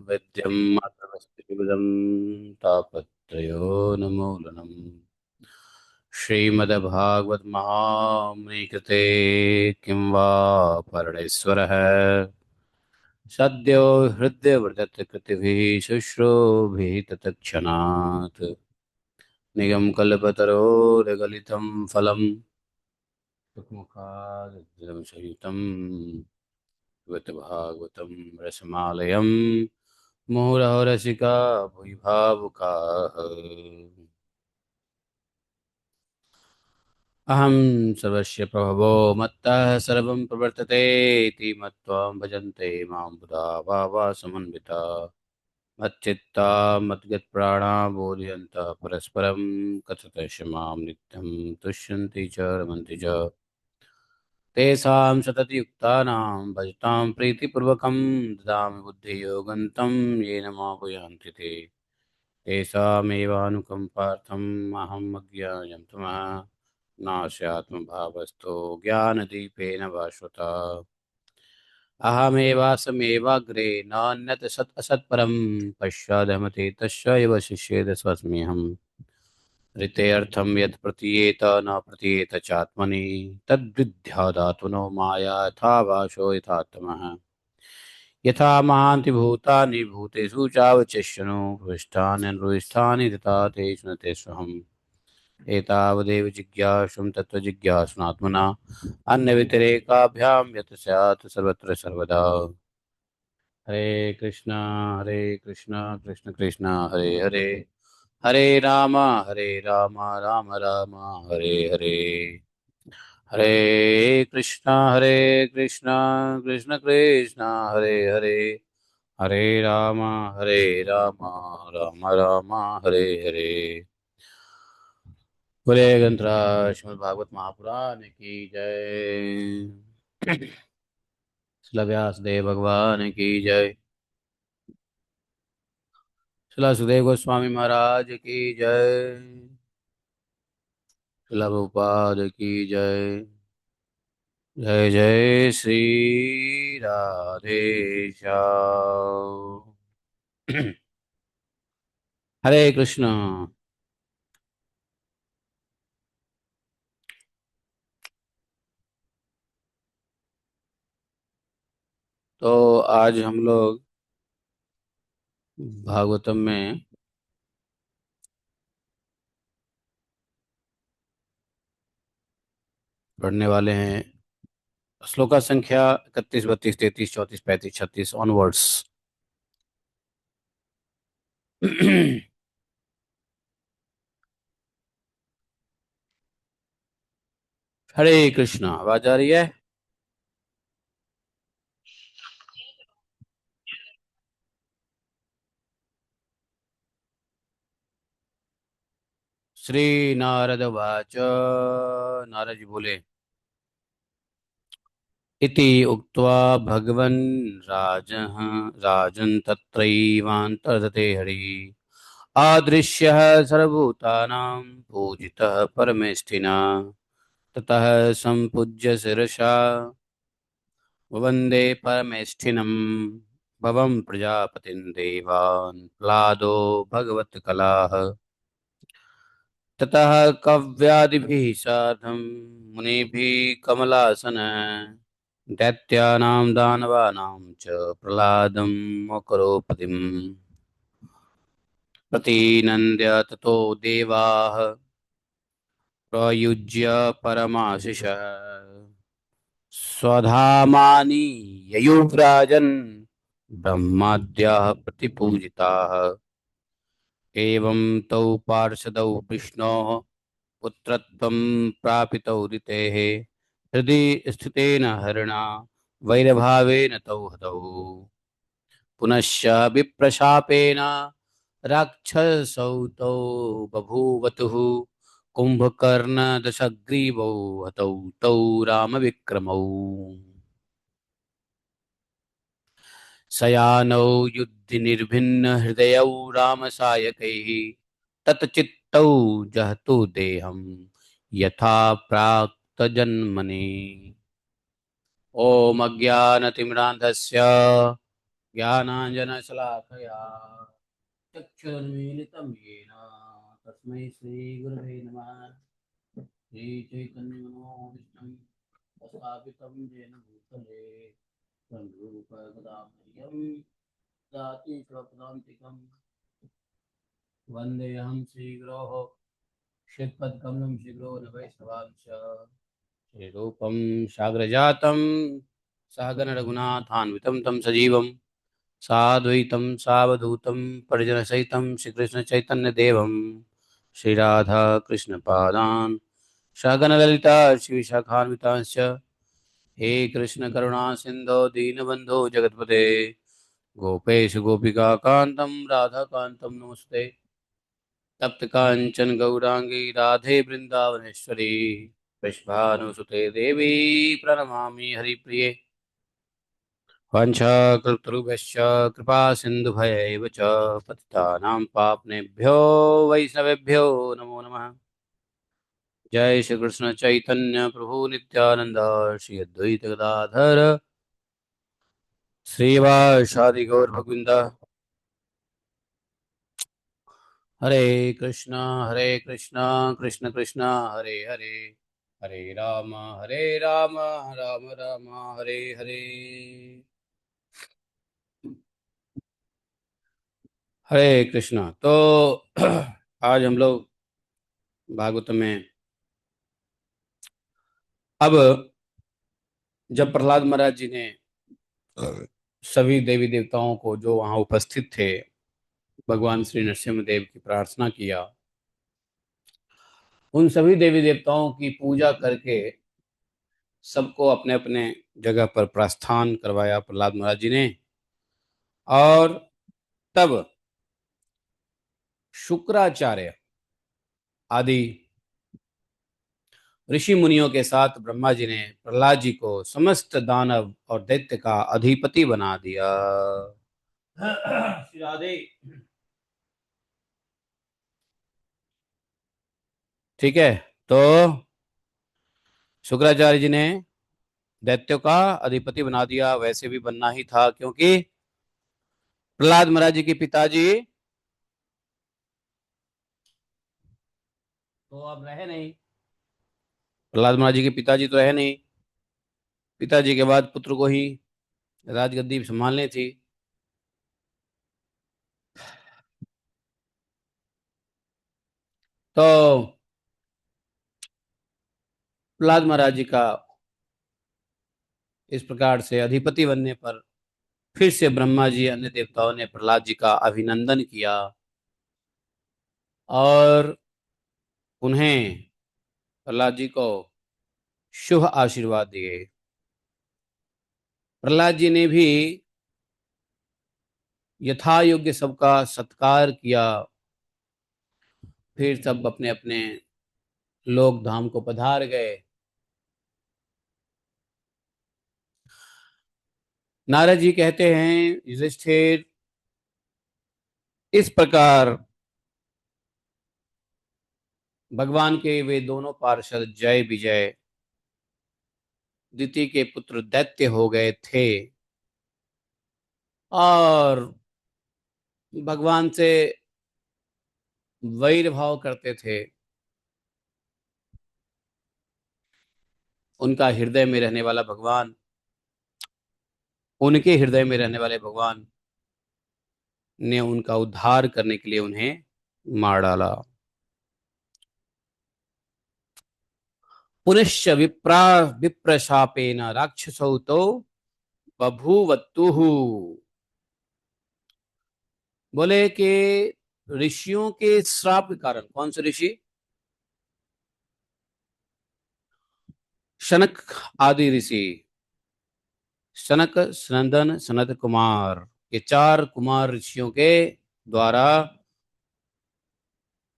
विद्यं मातरस्तिविदं तापत्रयोन्मूलनम् श्रीमद्भागवत महामुनिकृते किं वा परमेश्वरः सद्यो हृदयवृदत्तकृतिभिः शुश्रूभिः तत्क्षणात् निगमकल्पतरोर्गलितं फलं सुखमुखादद्रवसहितं भागवतं रसमालयं मुहुरहो रसिका भुवि भावुकाः। अहं सर्वस्य प्रभवो मत्तः सर्वं प्रवर्तते इति मत्वा भजन्ते मां बुधा भावा समन्विता मच्चित्ता मद्गतप्राणा बोधयन्तः परस्परं कथयन्ति मां नित्यं तुष्यन्ति च रमन्ति च तेषां सततयुक्तानां भजतां प्रीतिपूर्वकं ददामि बुद्धियोगन्तं येन मामुपयान्ति ते तेषामेवानुकम्पार्थम् अहम् अज्ञानं तमः नास्यात्मभावस्थो ज्ञानदीपेन भास्वता अहमेवासमेवाग्रे नान्यत् सत् असत्परं पश्चादहमते तस्य एव शिष्येद स्वस्म्यहम् ऋतेऽर्थं यत् प्रतीयेत न प्रतीयेत चात्मनि तद्विद्यादातुनो माया यथा भाषो यथात्मः यथा महान्ति भूतानि भूतेषु चावचिष्यनु भविष्ठान्यनुष्ठानि तथा तेषु न तेष्वहम् एतावदेव जिज्ञासुं तत्त्वजिज्ञासुनात्मना अन्यव्यतिरेकाभ्यां यत् स्यात् सर्वत्र सर्वदा हरे कृष्णा कृष्ण कृष्ण हरे हरे हरे राम राम राम हरे हरे हरे कृष्णा कृष्ण कृष्ण हरे हरे हरे राम राम राम हरे हरे। बोले गंत्रा श्रीमद् भागवत महापुराण की जय। श्रील व्यासदेव भगवान की जय। श्रील सुखदेव गोस्वामी महाराज की जय। श्रील प्रभुपाद की जय। जय जय श्री राधे श्याम। हरे कृष्ण। तो आज हम लोग भागवतम में पढ़ने वाले हैं श्लोका संख्या 31, 32, 33, 34, 35, 36 ऑनवर्ड्स। हरे कृष्णा। आवाज आ रही है? श्री नारद वाच। नारद जी बोले इति उक्त्वा भगवन् राजः राजन् तत्रैवान्तर्धते हरिः आदृश्यः सर्वभूतानां पूजितः परमेष्ठिना ततः सम्पूज्य शिरसा वन्दे परमेष्ठिनं भवं प्रजापतिं देवान् प्लादो भगवत्कलाः ततः कव्यादिभिः सार्धं मुनिभिः कमलासन दैत्यानां दानवानां च प्रह्लादं मुकरोपतिम् प्रतिनन्द्य ततो देवाः प्रयुज्य परमाशिषः स्वधामानि ययुव्राजन् ब्रह्माद्याः प्रतिपूजिताः एवं तौ पार्षदौ विष्णोः पुत्रत्वं प्रापितौ ऋतेः हृदि स्थितेन हरिणा वैरभावेन तौ हतौ पुनश्च विप्रशापेन राक्षसौ तौ बभूवतुः कुम्भकर्णदशग्रीवौ हतौ तौ रामविक्रमौ शयानौ युद्धनिर्भिन्न हृदयौ रामसायकैः ततचित्तौ जहतु देहं यथा प्राक्तजन्मनि। ओम अज्ञानतिमिरान्धस्य ज्ञानाञ्जनशलाकया चक्षुरुन्मीलितं येन तस्मै श्रीगुरवे नमः। श्रीचैतन्यमनोभीष्टं स्थापितं येन भूतले स्वयं रूप कदा मह्यं ददाति स्वपदान्तिकं। वन्देऽहं श्रीगुरोः श्रीपदकमलं श्रीगुरो न वैष्णवांश श्रीरूपं साग्रजातं सहगण रघुनाथान्वितं तं सजीवं साद्वैतं सावधूतं परिजनसहितं श्रीकृष्णचैतन्यदेवं श्रीराधा कृष्णपादान् सहगणललिता श्रीविशाखान्वितांश्च हे कृष्ण करुणा सिन्धो दीनबन्धो जगत्पते गोपेश गोपिकान्तं राधाकान्तं नमस्ते। तप्त कांचन गौरांगी राधे वृंदावनेश्वरी वृषभानुसुते देवी प्रणमामि हरिप्रिये। वाञ्छाकल्पतरुभ्यश्च कृपा सिन्धुभयैव च पतितानां पावनेभ्यो वैष्णवेभ्यो नमो नमः। जय श्री कृष्ण चैतन्य प्रभु नित्यानंद श्री अद्वैत गदाधर श्रीवासादि गौर भगविंद। हरे कृष्णा कृष्ण कृष्ण हरे हरे हरे राम राम राम हरे हरे। हरे कृष्णा। तो आज हम लोग भागवत में अब जब प्रहलाद महाराज जी ने सभी देवी देवताओं को जो वहां उपस्थित थे भगवान श्री नरसिंह देव की प्रार्थना किया, उन सभी देवी देवताओं की पूजा करके सबको अपने अपने जगह पर प्रस्थान करवाया प्रहलाद महाराज जी ने। और तब शुक्राचार्य आदि ऋषि मुनियों के साथ ब्रह्मा जी ने प्रहलाद जी को समस्त दानव और दैत्य का अधिपति बना दिया। श्री राधे। ठीक है, तो शुक्राचार्य जी ने दैत्यों का अधिपति बना दिया। वैसे भी बनना ही था, क्योंकि प्रहलाद महाराज जी के पिताजी तो अब रहे नहीं। प्रहलाद महाराज जी के पिताजी तो रहे नहीं। पिताजी के बाद पुत्र को ही राजगद्दी संभालनी थी। तो प्रहलाद महाराज जी का इस प्रकार से अधिपति बनने पर फिर से ब्रह्मा जी अन्य देवताओं ने प्रहलाद जी का अभिनंदन किया और उन्हें प्रहलाद जी को शुभ आशीर्वाद दिए। प्रहलाद जी ने भी यथा योग्य सबका सत्कार किया। फिर सब अपने अपने लोक धाम को पधार गए। नारद जी कहते हैं, युधिष्ठिर, इस प्रकार भगवान के वे दोनों पार्षद जय विजय दिति के पुत्र दैत्य हो गए थे और भगवान से वैर भाव करते थे। उनका हृदय में रहने वाला भगवान, उनके हृदय में रहने वाले भगवान ने उनका उद्धार करने के लिए उन्हें मार डाला। पुनश्च विप्रशापेन राक्षसौ तो बभूवतुः। बोले कि ऋषियों के श्राप के कारण, कौन से ऋषि? शनक आदि ऋषि, सनक सनंदन सनत कुमार, ये चार कुमार ऋषियों के द्वारा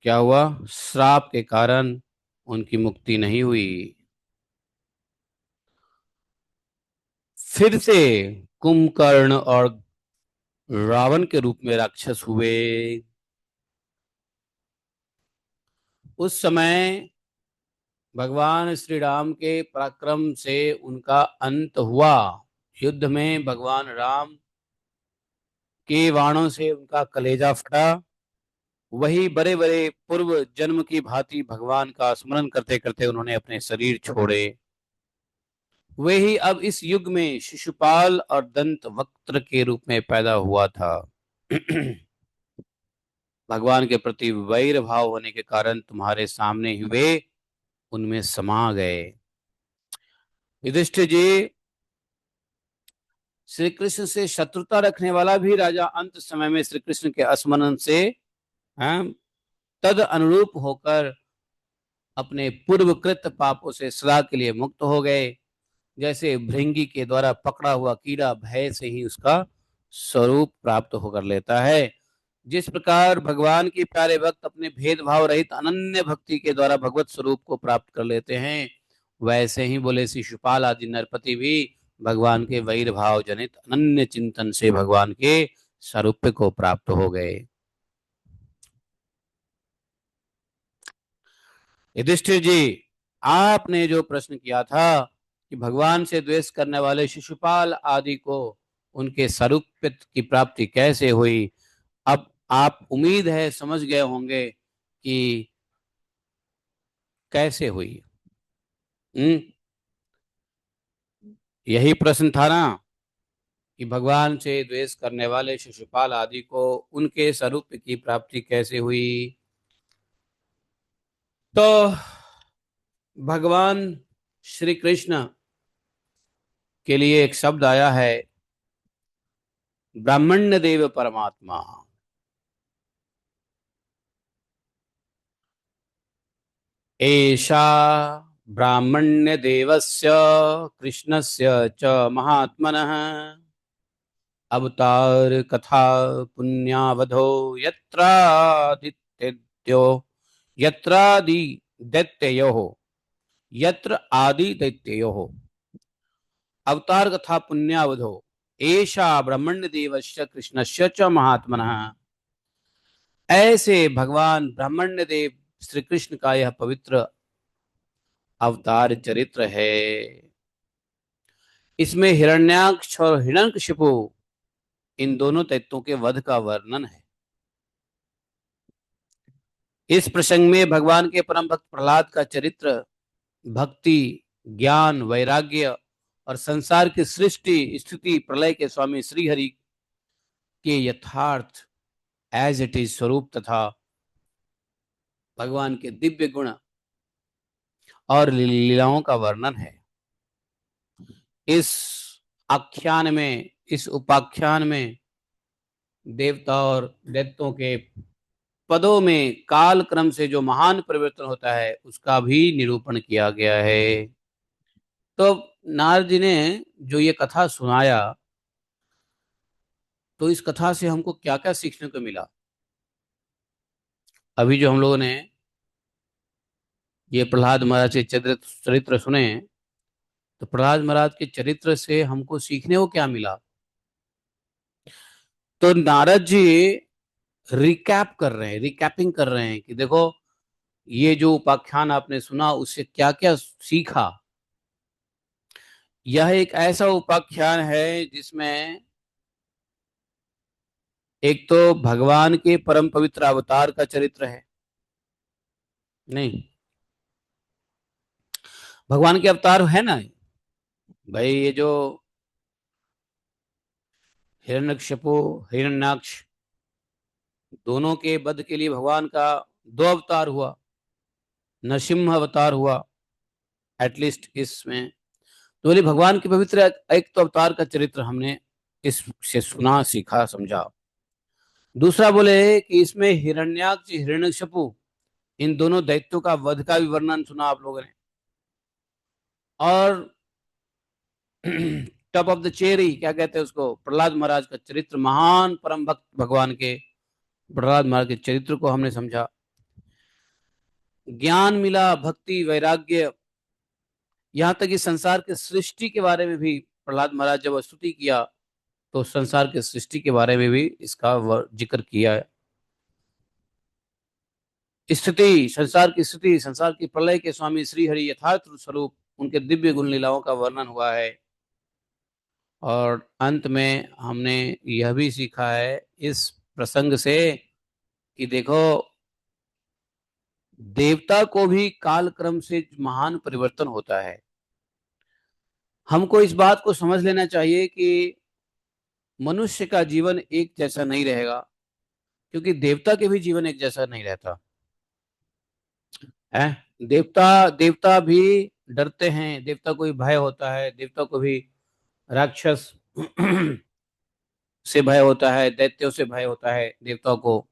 क्या हुआ? श्राप के कारण उनकी मुक्ति नहीं हुई। फिर से कुंभकर्ण और रावण के रूप में राक्षस हुए। उस समय भगवान श्री राम के पराक्रम से उनका अंत हुआ। युद्ध में भगवान राम के वाणों से उनका कलेजा फटा। वही बड़े बड़े पूर्व जन्म की भांति भगवान का स्मरण करते करते उन्होंने अपने शरीर छोड़े। वे ही अब इस युग में शिशुपाल और दंत वक्त्र के रूप में पैदा हुआ था। भगवान के प्रति वैर भाव होने के कारण तुम्हारे सामने ही वे उनमें समा गए। युधिष्ठिर जी, श्री कृष्ण से शत्रुता रखने वाला भी राजा अंत समय में श्री कृष्ण के स्मरण से हाँ, तद अनुरूप होकर अपने पूर्वकृत पापों से सदा के लिए मुक्त हो गए। जैसे भृंगी के द्वारा पकड़ा हुआ कीड़ा भय से ही उसका स्वरूप प्राप्त होकर लेता है, जिस प्रकार भगवान के प्यारे भक्त अपने भेदभाव रहित अनन्य भक्ति के द्वारा भगवत स्वरूप को प्राप्त कर लेते हैं, वैसे ही बोले शिशुपाल आदि नरपति भी भगवान के वैर भाव जनित अनन्य चिंतन से भगवान के स्वरूप को प्राप्त हो गए। युधिष्ठिर जी, आपने जो प्रश्न किया था कि भगवान से द्वेष करने वाले शिशुपाल आदि को उनके स्वरूप की प्राप्ति कैसे हुई, अब आप उम्मीद है समझ गए होंगे कि कैसे हुई। हम्म यही प्रश्न था ना कि भगवान से द्वेष करने वाले शिशुपाल आदि को उनके स्वरूप की प्राप्ति कैसे हुई। तो भगवान श्री कृष्ण के लिए एक शब्द आया है, ब्राह्मण्य देव परमात्मा। एषा ब्राह्मण्य देवस्य कृष्णस्य च महात्मनः अवतार कथा पुण्यावधो यत्रादित्ययो यत्रादि दैत्ययोः यत्र आदि दैत्ययोः अवतार कथा पुण्यावधो एषा ब्राह्मण्य देवस्य कृष्णस्य च महात्मनः। ऐसे भगवान ब्राह्मण्य देव श्री कृष्ण का यह पवित्र अवतार चरित्र है। इसमें हिरण्याक्ष और हिरण्यकशिपु इन दोनों दैत्यों के वध का वर्णन है। इस प्रसंग में भगवान के परम भक्त प्रहलाद का चरित्र भक्ति, ज्ञान, वैराग्य और संसार की सृष्टि स्थिति प्रलय के स्वामी श्री हरि के यथार्थ एज इट इज स्वरूप तथा भगवान के दिव्य गुण और लीलाओं का वर्णन है। इस आख्यान में, इस उपाख्यान में देवता और दैत्यों के पदों में काल क्रम से जो महान परिवर्तन होता है उसका भी निरूपण किया गया है। तो नारद जी ने जो ये कथा सुनाया, तो इस कथा से हमको क्या क्या सीखने को मिला। अभी जो हम लोगों ने ये प्रहलाद महाराज के चरित्र सुने, तो प्रहलाद महाराज के चरित्र से हमको सीखने को क्या मिला। तो नारद जी रिकैप कर रहे हैं, रिकैपिंग कर रहे हैं कि देखो ये जो उपाख्यान आपने सुना उससे क्या क्या सीखा। यह एक ऐसा उपाख्यान है जिसमें एक तो भगवान के परम पवित्र अवतार का चरित्र है। नहीं, भगवान के अवतार है ना भाई, ये जो हिरण्यकशिपु, हिरण्याक्ष, दोनों के वध के लिए भगवान का दो अवतार हुआ, नरसिंह अवतार हुआ एटलीस्ट इसमें। तो बोले भगवान के पवित्र एक तो अवतार का चरित्र हमने इससे सुना, सीखा, समझा। दूसरा बोले कि इसमें हिरण्याक्ष, हिरण्यकशिपु इन दोनों दैत्यों का वध का भी वर्णन सुना आप लोगों ने। और टॉप ऑफ द चेरी क्या कहते हैं उसको, प्रहलाद महाराज का चरित्र, महान परम भक्त भगवान के प्रहलाद महाराज के चरित्र को हमने समझा, ज्ञान मिला, भक्ति, वैराग्य, यहाँ तक कि संसार के सृष्टि के बारे में भी प्रहलाद महाराज जब स्तुति किया तो संसार के सृष्टि के बारे में भी इसका जिक्र किया है। स्थिति, संसार की स्थिति, संसार की प्रलय के स्वामी श्री हरि यथार्थ स्वरूप उनके दिव्य गुण लीलाओं का वर्णन हुआ है। और अंत में हमने यह भी सीखा है इस प्रसंग से कि देखो, देवता को भी कालक्रम से महान परिवर्तन होता है। हमको इस बात को समझ लेना चाहिए कि मनुष्य का जीवन एक जैसा नहीं रहेगा, क्योंकि देवता के भी जीवन एक जैसा नहीं रहता है। देवता देवता भी डरते हैं, देवता को भी भय होता है, देवता को भी राक्षस से भय होता है, दैत्यों से भय होता है देवताओं को।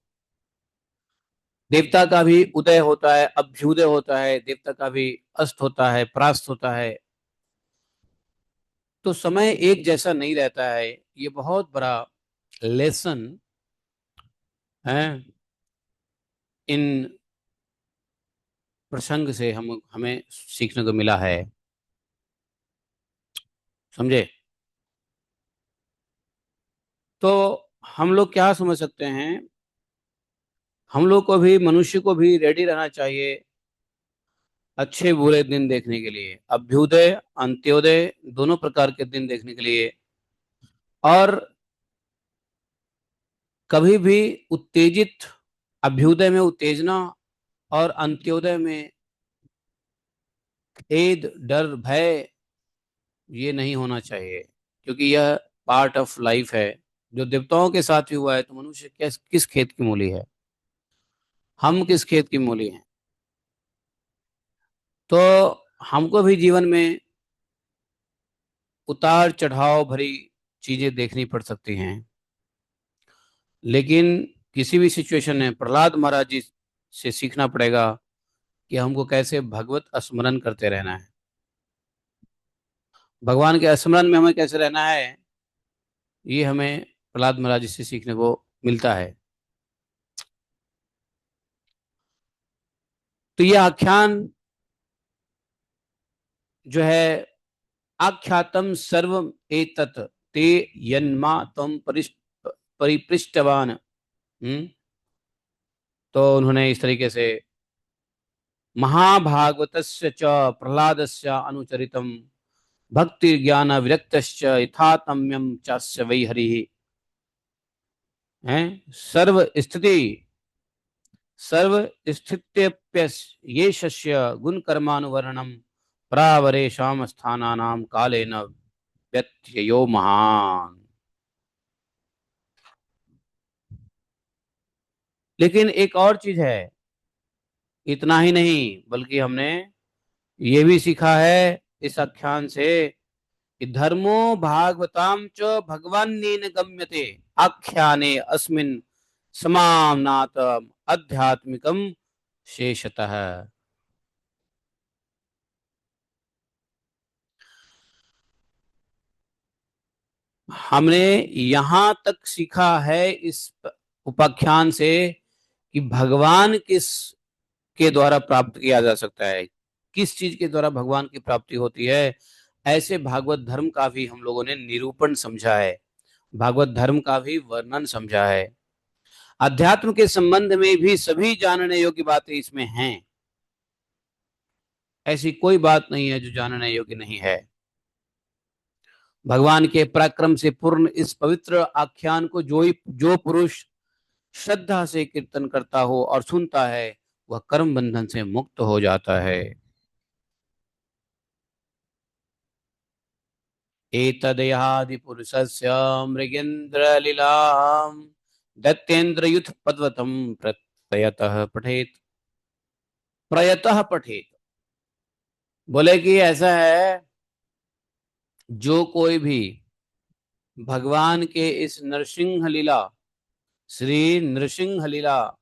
देवता का भी उदय होता है, अभ्युदय होता है, देवता का भी अस्त होता है, परास्त होता है। तो समय एक जैसा नहीं रहता है। ये बहुत बड़ा लेसन है इन प्रसंग से हम हमें सीखने को मिला है। समझे? तो हम लोग क्या समझ सकते हैं, हम लोग को भी, मनुष्य को भी रेडी रहना चाहिए अच्छे बुरे दिन देखने के लिए, अभ्युदय अंत्योदय दोनों प्रकार के दिन देखने के लिए। और कभी भी उत्तेजित, अभ्युदय में उत्तेजना और अंत्योदय में खेद, डर, भय, ये नहीं होना चाहिए, क्योंकि यह पार्ट ऑफ लाइफ है। जो देवताओं के साथ भी हुआ है, तो मनुष्य किस खेत की मूली है, हम किस खेत की मूली हैं। तो हमको भी जीवन में उतार चढ़ाव भरी चीजें देखनी पड़ सकती हैं, लेकिन किसी भी सिचुएशन में प्रहलाद महाराज जी से सीखना पड़ेगा कि हमको कैसे भगवत स्मरण करते रहना है, भगवान के स्मरण में हमें कैसे रहना है। ये हमें प्रहलाद महाराज जी से सीखने को मिलता है। तो ये आख्यान जो है, आख्यातम सर्व एतत् ते यन्मा तम परिपृष्टवान। तो उन्होंने इस तरीके से महाभागवतस्य च प्रह्लादस्य अनुचरितम भक्ति ज्ञान विरक्तश्च यथातम्यम चास्य वै हरि है। सर्व स्थिति सर्व स्थित्यप्यस ये शस्य गुण कर्मानुवर्णनम प्रावरे शाम स्थानानाम कालेन व्यत्ययो महान। लेकिन एक और चीज है, इतना ही नहीं, बल्कि हमने ये भी सीखा है इस आख्यान से कि धर्मो भागवताम च भगवान्नेन गम्यते आख्याने अस्मिन् समाम्नातम आध्यात्मिकम शेषतः। हमने यहाँ तक सीखा है इस उपाख्यान से कि भगवान किस के द्वारा प्राप्त किया जा सकता है, किस चीज के द्वारा भगवान की प्राप्ति होती है। ऐसे भागवत धर्म का भी हम लोगों ने निरूपण समझा है, भागवत धर्म का भी वर्णन समझा है। अध्यात्म के संबंध में भी सभी जानने योग्य बातें इसमें हैं। ऐसी कोई बात नहीं है जो जानने योग्य नहीं है। भगवान के पराक्रम से पूर्ण इस पवित्र आख्यान को जो पुरुष श्रद्धा से कीर्तन करता हो और सुनता है, वह कर्म बंधन से मुक्त हो जाता है। एतदयादि पुरुषस्य मृगेन्द्रलीलाम् दैत्येन्द्रयुथ पद्वतम प्रयतः पठेत। प्रयतः पठेत बोले कि ऐसा है, जो कोई भी भगवान के इस नरसिंह लीला, श्री नृसिंह लीला,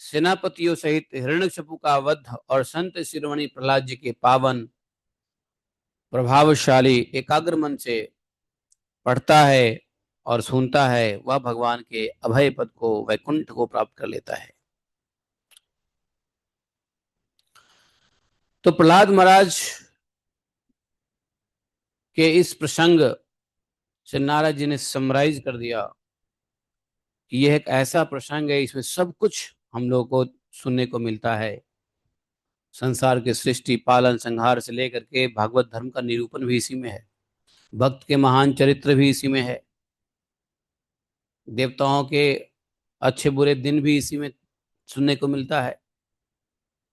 सेनापतियों सहित हिरण्यकशिपु का वध और संत शिरोमणि प्रहलाद जी के पावन प्रभावशाली एकाग्र मन से पढ़ता है और सुनता है, वह भगवान के अभय पद को, वैकुंठ को प्राप्त कर लेता है। तो प्रहलाद महाराज के इस प्रसंग से नारद जी ने समराइज कर दिया कि यह एक ऐसा प्रसंग है, इसमें सब कुछ हम लोग को सुनने को मिलता है। संसार के सृष्टि, पालन, संहार से लेकर के भागवत धर्म का निरूपण भी इसी में है। भक्त के महान चरित्र भी इसी में है, देवताओं के अच्छे बुरे दिन भी इसी में सुनने को मिलता है।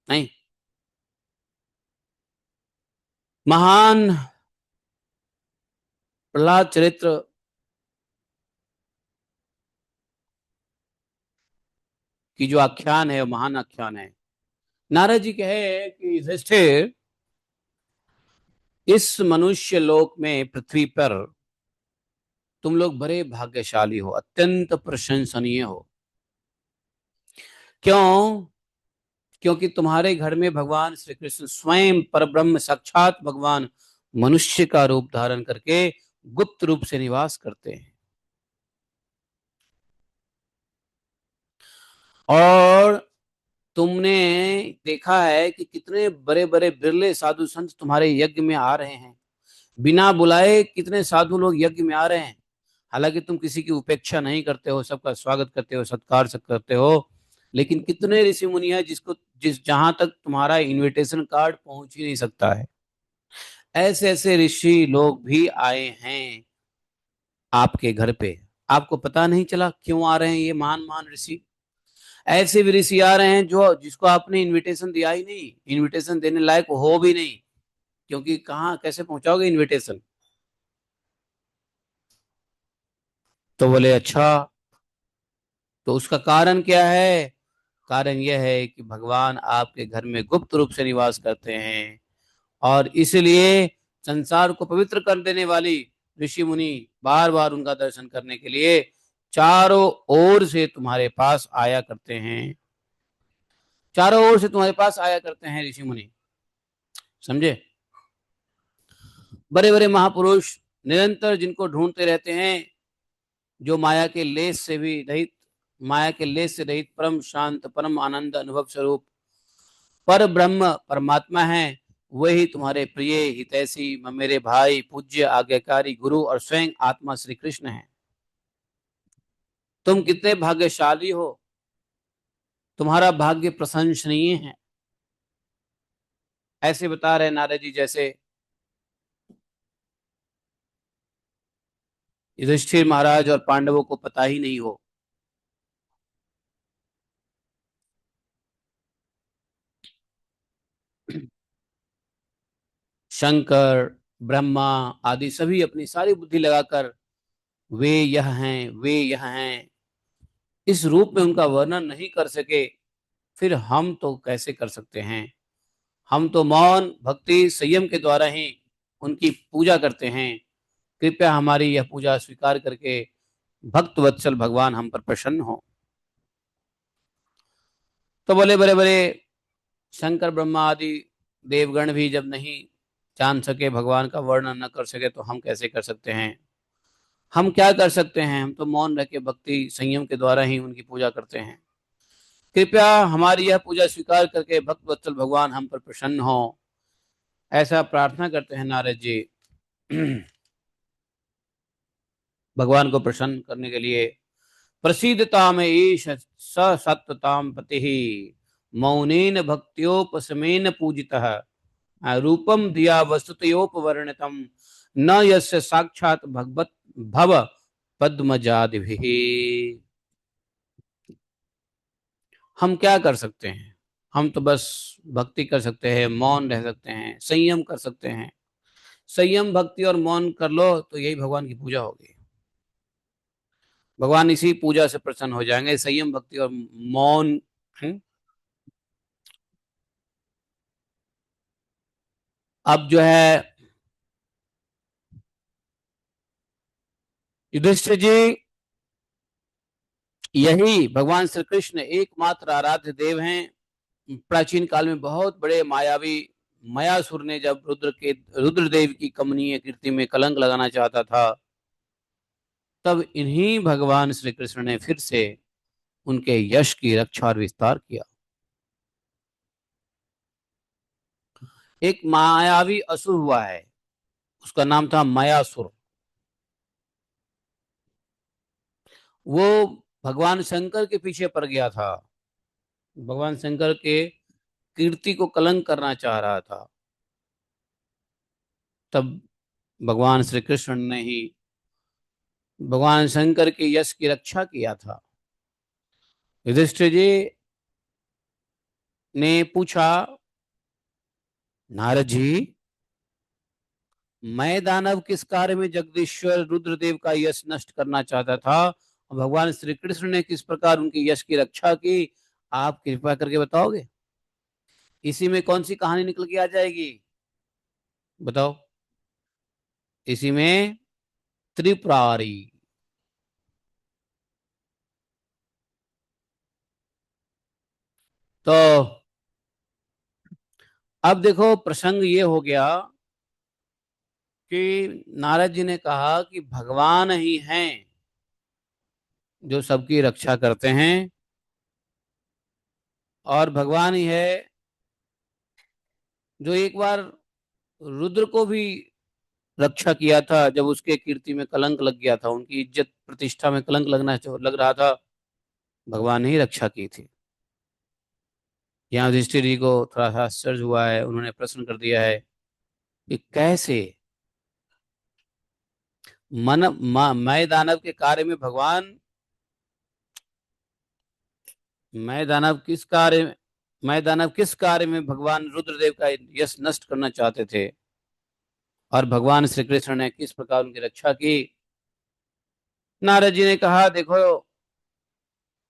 नहीं, महान प्रहलाद चरित्र की जो आख्यान है वो महान आख्यान है। नारद जी कहे कि युधिष्ठिर, इस मनुष्य लोक में, पृथ्वी पर तुम लोग बड़े भाग्यशाली हो, अत्यंत प्रशंसनीय हो। क्यों? क्योंकि तुम्हारे घर में भगवान श्री कृष्ण स्वयं परब्रह्म साक्षात भगवान मनुष्य का रूप धारण करके गुप्त रूप से निवास करते हैं। और तुमने देखा है कि कितने बड़े बड़े बिरले साधु संत तुम्हारे यज्ञ में आ रहे हैं, बिना बुलाए कितने साधु लोग यज्ञ में आ रहे हैं। हालांकि तुम किसी की उपेक्षा नहीं करते हो, सबका स्वागत करते हो, सत्कार सब करते हो, लेकिन कितने ऋषि मुनि हैं जिसको जिस जहां तक तुम्हारा इनविटेशन कार्ड पहुंच ही नहीं सकता है। ऐसे ऐसे ऋषि लोग भी आए हैं आपके घर पे, आपको पता नहीं चला क्यों आ रहे हैं ये महान महान ऋषि। ऐसे भी ऋषि आ रहे हैं जो जिसको आपने इनविटेशन दिया ही नहीं, इनविटेशन देने लायक हो भी नहीं, क्योंकि कहाँ कैसे पहुंचाओगे इनविटेशन। तो बोले अच्छा, तो उसका कारण क्या है? कारण यह है कि भगवान आपके घर में गुप्त रूप से निवास करते हैं, और इसलिए संसार को पवित्र कर देने वाली ऋषि मुनि बार बार उनका दर्शन करने के लिए चारों ओर से तुम्हारे पास आया करते हैं। चारों ओर से तुम्हारे पास आया करते हैं ऋषि मुनि, समझे? बड़े बड़े महापुरुष निरंतर जिनको ढूंढते रहते हैं, जो माया के लेस से भी रहित, माया के लेस से रहित परम शांत परम आनंद अनुभव स्वरूप पर ब्रह्म परमात्मा है, वही तुम्हारे प्रिय हितैषी मेरे भाई पूज्य आज्ञाकारी गुरु और स्वयं आत्मा श्री कृष्ण है। तुम कितने भाग्यशाली हो, तुम्हारा भाग्य प्रशंसनीय है। ऐसे बता रहे नारद जी, जैसे युधिष्ठिर महाराज और पांडवों को पता ही नहीं हो। शंकर, ब्रह्मा आदि सभी अपनी सारी बुद्धि लगाकर वे यह हैं, वे यह हैं, इस रूप में उनका वर्णन नहीं कर सके, फिर हम तो कैसे कर सकते हैं? हम तो मौन भक्ति संयम के द्वारा ही उनकी पूजा करते हैं। कृपया हमारी यह पूजा स्वीकार करके भक्त वत्सल भगवान हम पर प्रसन्न हो। तो बोले बड़े बड़े शंकर ब्रह्मा आदि देवगण भी जब नहीं जान सके, भगवान का वर्णन न कर सके, तो हम कैसे कर सकते हैं? हम क्या कर सकते हैं? हम तो मौन रह के भक्ति संयम के द्वारा ही उनकी पूजा करते हैं। कृपया हमारी यह पूजा स्वीकार करके भक्त वत्सल भगवान हम पर प्रसन्न हो, ऐसा प्रार्थना करते हैं नारद जी। भगवान को प्रसन्न करने के लिए, प्रसीदता में ईश स सत्ताम पति मौनेन भक्त्योपशमेन पूजितः रूपम दिया वस्तुतयोपवर्णितम न यस्य साक्षात भगवत भव पद्मजादिभिः। हम क्या कर सकते हैं? हम तो बस भक्ति कर सकते हैं, मौन रह सकते हैं, संयम कर सकते हैं। संयम भक्ति और मौन कर लो तो यही भगवान की पूजा होगी। भगवान इसी पूजा से प्रसन्न हो जाएंगे, संयम भक्ति और मौन। हम्म? अब जो है युधिष्ठिर जी, यही भगवान श्री कृष्ण एकमात्र आराध्य देव हैं। प्राचीन काल में बहुत बड़े मायावी मयासुर ने जब रुद्रदेव की कमनीय कीर्ति में कलंक लगाना चाहता था, तब इन्हीं भगवान श्री कृष्ण ने फिर से उनके यश की रक्षा और विस्तार किया। एक मायावी असुर हुआ है, उसका नाम था मयासुर। वो भगवान शंकर के पीछे पड़ गया था, भगवान शंकर के कीर्ति को कलंक करना चाह रहा था। तब भगवान श्री कृष्ण ने ही भगवान शंकर के यश की रक्षा किया था। युधिष्ठिर जी ने पूछा, नारद जी, मैं दानव किस कार्य में जगदीश्वर रुद्रदेव का यश नष्ट करना चाहता था, और भगवान श्री कृष्ण ने किस प्रकार उनके यश की रक्षा की, आप कृपा करके बताओगे? इसी में कौन सी कहानी निकल के आ जाएगी, बताओ? इसी में त्रिपुरारी। तो अब देखो, प्रसंग ये हो गया कि नारद जी ने कहा कि भगवान ही हैं जो सबकी रक्षा करते हैं, और भगवान ही है जो एक बार रुद्र को भी रक्षा किया था जब उसके कीर्ति में कलंक लग गया था, उनकी इज्जत प्रतिष्ठा में कलंक लग रहा था, भगवान ने ही रक्षा की थी। यहाँ युधिष्ठिर जी को थोड़ा सा आश्चर्य हुआ है, उन्होंने प्रश्न कर दिया है कि कैसे मैं दानव के कार्य में भगवान, मैं दानव किस कार्य मैं दानव किस कार्य में भगवान रुद्रदेव का यश नष्ट करना चाहते थे, और भगवान श्री कृष्ण ने किस प्रकार उनकी रक्षा की? नारद जी ने कहा, देखो,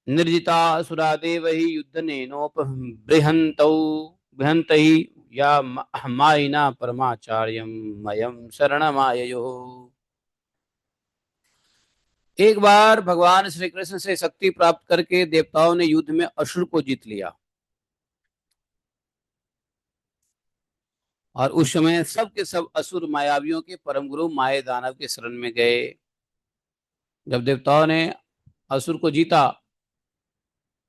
निर्जिता असुरादेव ही युद्ध नेनोप बृहंतौ बृहंत ही या मायिना परमाचार्यम मयम शरणमाययो। एक बार भगवान श्री कृष्ण से शक्ति प्राप्त करके देवताओं ने युद्ध में असुर को जीत लिया, और उस समय सब के सब असुर मायावियों के परम गुरु माया दानव के शरण में गए। जब देवताओं ने असुर को जीता,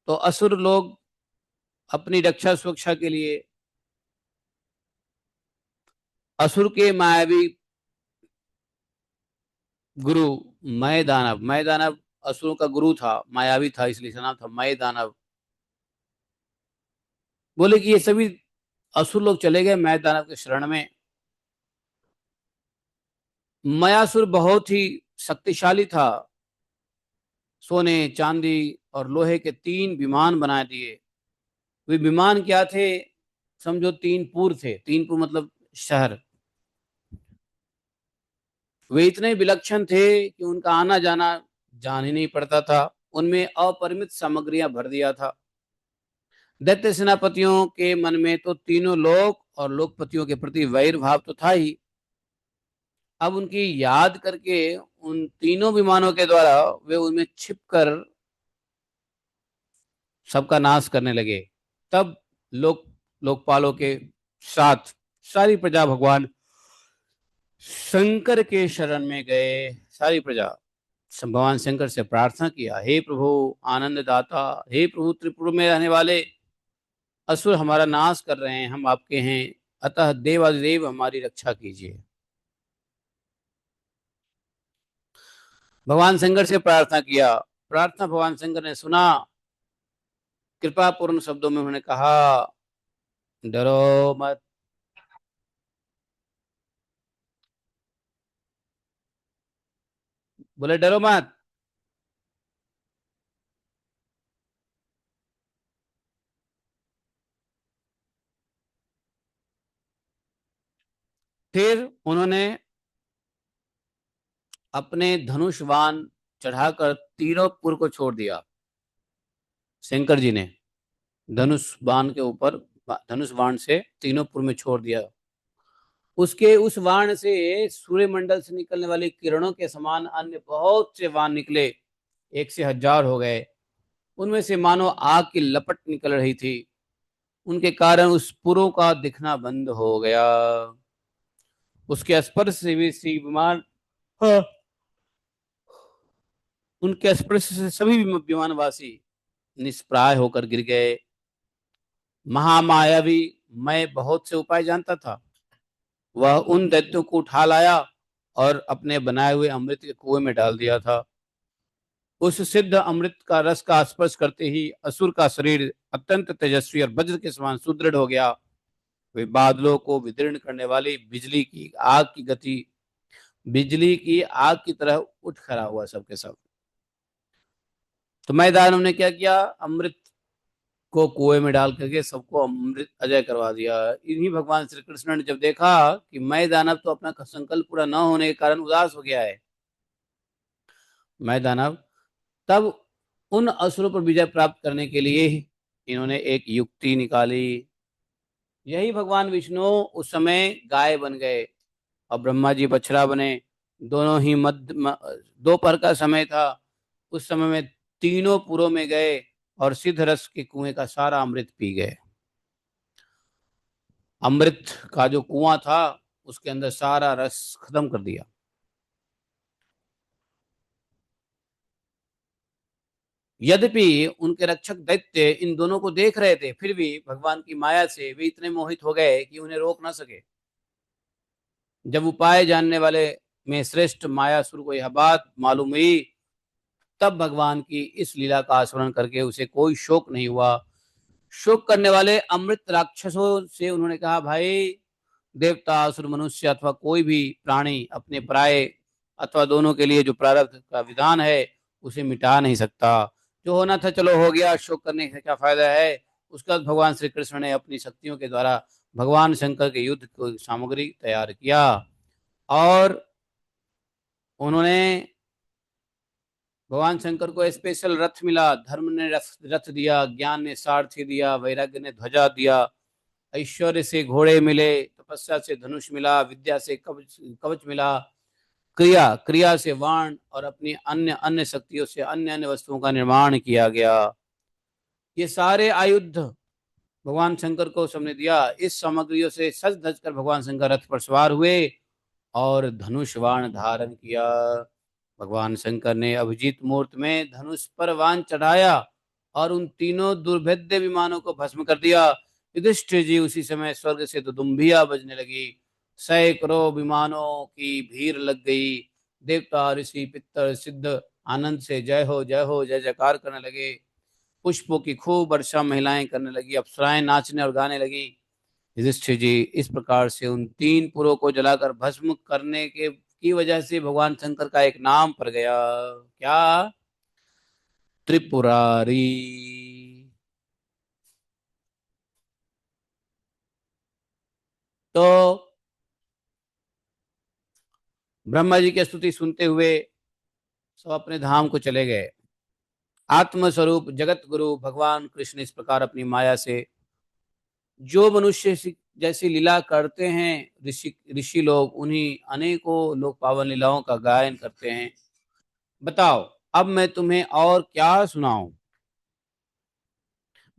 तो असुर लोग अपनी रक्षा सुरक्षा के लिए असुर के मायावी गुरु मय दानव असुरों का गुरु था, मायावी था, इसलिए इसका नाम था मय दानव। बोले कि ये सभी असुर लोग चले गए मय दानव के शरण में। मयासुर बहुत ही शक्तिशाली था, सोने चांदी और लोहे के 3 विमान बना दिए। वे विमान क्या थे? समझो 3 पुर थे, 3 पुर मतलब शहर। वे इतने विलक्षण थे कि उनका आना जाना जान ही नहीं पड़ता था, उनमें अपरिमित सामग्रियां भर दिया था। दैत्य सेनापतियों के मन में तो तीनों लोक और लोकपतियों के प्रति वैर भाव तो था ही। अब उनकी याद करके उन तीनों विमानों के द्वारा वे उनमें छिपकर सबका नाश करने लगे। तब लोकपालों के साथ सारी प्रजा भगवान शंकर के शरण में गए। सारी प्रजा भगवान शंकर से प्रार्थना किया, हे प्रभु आनंद दाता, हे प्रभु त्रिपुर में रहने वाले असुर हमारा नाश कर रहे हैं, हम आपके हैं, अतः देवादिदेव हमारी रक्षा कीजिए। भगवान शंकर से प्रार्थना किया। प्रार्थना भगवान शंकर ने सुना। कृपा पूर्ण शब्दों में उन्होंने कहा, डरो मत, बोले डरो मत। फिर उन्होंने अपने धनुष बाण चढ़ाकर तीनों पुर को छोड़ दिया। शंकर जी ने धनुष बाण के ऊपर धनुष बाण से तीनों पुर में छोड़ दिया। उसके उस बाण से सूर्यमंडल से निकलने वाली किरणों के समान अन्य बहुत से बाण निकले, 1 से 1000 हो गए। उनमें से मानो आग की लपट निकल रही थी। उनके कारण उस पुरों का दिखना बंद हो गया। उसके स्पर्श से भी सी विमान, हाँ, उनके स्पर्श से सभी विमानवासी निष्प्राय होकर गिर गए। महामायावी मैं बहुत से उपाय जानता था, वह उन दैत्यों को उठा लाया और अपने बनाए हुए अमृत के कुएं में डाल दिया था। उस सिद्ध अमृत का रस का स्पर्श करते ही असुर का शरीर अत्यंत तेजस्वी और वज्र के समान सुदृढ़ हो गया। वे बादलों को विदीर्ण करने वाली बिजली की आग की गति बिजली की आग की तरह उठ खड़ा हुआ सबके सब। तो मैं दानव ने क्या किया, अमृत को कुएं में डाल करके सबको अमृत अजय करवा दिया। इन्हीं भगवान श्री कृष्ण ने जब देखा कि मैं दानव तो अपना संकल्प पूरा न होने के कारण उदास हो गया है, मैं दानव, तब उन असुरों पर विजय प्राप्त करने के लिए इन्होंने एक युक्ति निकाली। यही भगवान विष्णु उस समय गाय बन गए और ब्रह्मा जी बछड़ा बने। दोनों ही दोपहर का समय था। उस समय में तीनों पुरों में गए और सिद्ध रस के कुएं का सारा अमृत पी गए। अमृत का जो कुआं था उसके अंदर सारा रस खत्म कर दिया। यद्यपि उनके रक्षक दैत्य इन दोनों को देख रहे थे, फिर भी भगवान की माया से वे इतने मोहित हो गए कि उन्हें रोक ना सके। जब उपाय जानने वाले में श्रेष्ठ मायासुर को यह बात मालूम हुई, तब भगवान की इस लीला का स्मरण करके उसे कोई शोक नहीं हुआ। शोक करने वाले अमृत राक्षसों से उन्होंने कहा, भाई, देवता, असुर, मनुष्य अथवा कोई भी प्राणी अपने पराये अथवा दोनों के लिए जो प्रारब्ध का विधान है उसे मिटा नहीं सकता। जो होना था चलो हो गया, शोक करने से क्या फायदा है। उसके बाद भगवान श्री कृष्ण ने अपनी शक्तियों के द्वारा भगवान शंकर के युद्ध को सामग्री तैयार किया और उन्होंने, भगवान शंकर को स्पेशल रथ मिला। धर्म ने रथ दिया, ज्ञान ने सारथी दिया, वैराग्य ने ध्वजा दिया, ऐश्वर्य से घोड़े मिले, तपस्या से धनुष मिला, विद्या से कवच कवच मिला, क्रिया क्रिया से वाण और अपनी अन्य अन्य शक्तियों से अन्य अन्य वस्तुओं का निर्माण किया गया। ये सारे आयुध भगवान शंकर को सबने दिया। इस सामग्रियों से सज धज कर भगवान शंकर रथ पर सवार हुए और धनुष बाण धारण किया। भगवान शंकर ने अभिजीत मुहूर्त में धनुष पर बाण चढ़ाया और उन तीनों दुर्भेद्य विमानों को भस्म कर दिया। युधिष्ठिर जी उसी समय स्वर्ग से दुदुम्बियां बजने लगी। सैकड़ों विमानों की भीड़ लग गई। देवता, ऋषि, पितर, सिद्ध आनंद से जय हो जय जयकार करने लगे। पुष्पों की खूब वर्षा महिलाएं करने लगी, अप्सराएं नाचने और गाने लगी। युधिष्ठिर जी इस प्रकार से उन तीन पुरों को जलाकर भस्म करने के की वजह से भगवान शंकर का एक नाम पड़ गया। क्या? त्रिपुरारी। तो ब्रह्मा जी की स्तुति सुनते हुए सब अपने धाम को चले गए। आत्मस्वरूप जगत गुरु भगवान कृष्ण इस प्रकार अपनी माया से जो मनुष्य जैसी लीला करते हैं, ऋषि ऋषि लोग उन्हीं अनेकों लोक पावन लीलाओं का गायन करते हैं। बताओ, अब मैं तुम्हें और क्या सुनाऊं।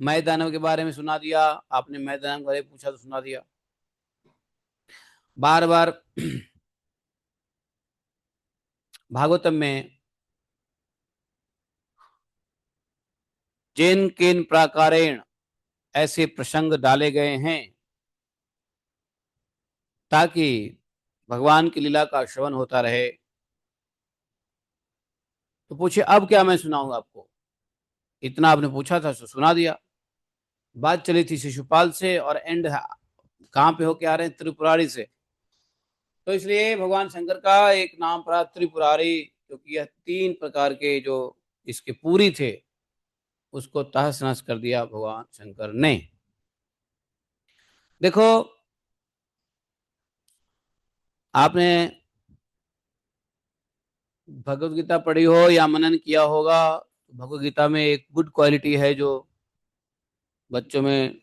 मैं दानव के बारे में सुना दिया, आपने मैं दानव के बारे में पूछा तो सुना दिया। बार बार भागवतम में जिन किन प्रकारेण ऐसे प्रसंग डाले गए हैं ताकि भगवान की लीला का श्रवण होता रहे, तो पूछे अब क्या मैं सुनाऊंगा आपको। इतना आपने पूछा था तो सुना दिया। बात चली थी शिशुपाल से और एंड कहाँ पे होके आ रहे हैं, त्रिपुरारी से। तो इसलिए भगवान शंकर का एक नाम पड़ा त्रिपुरारी, क्योंकि यह तीन प्रकार के जो इसके पूरी थे उसको तहस नहस कर दिया भगवान शंकर ने। देखो, आपने भगवत गीता पढ़ी हो या मनन किया होगा, भगवत गीता में एक गुड क्वालिटी है जो बच्चों में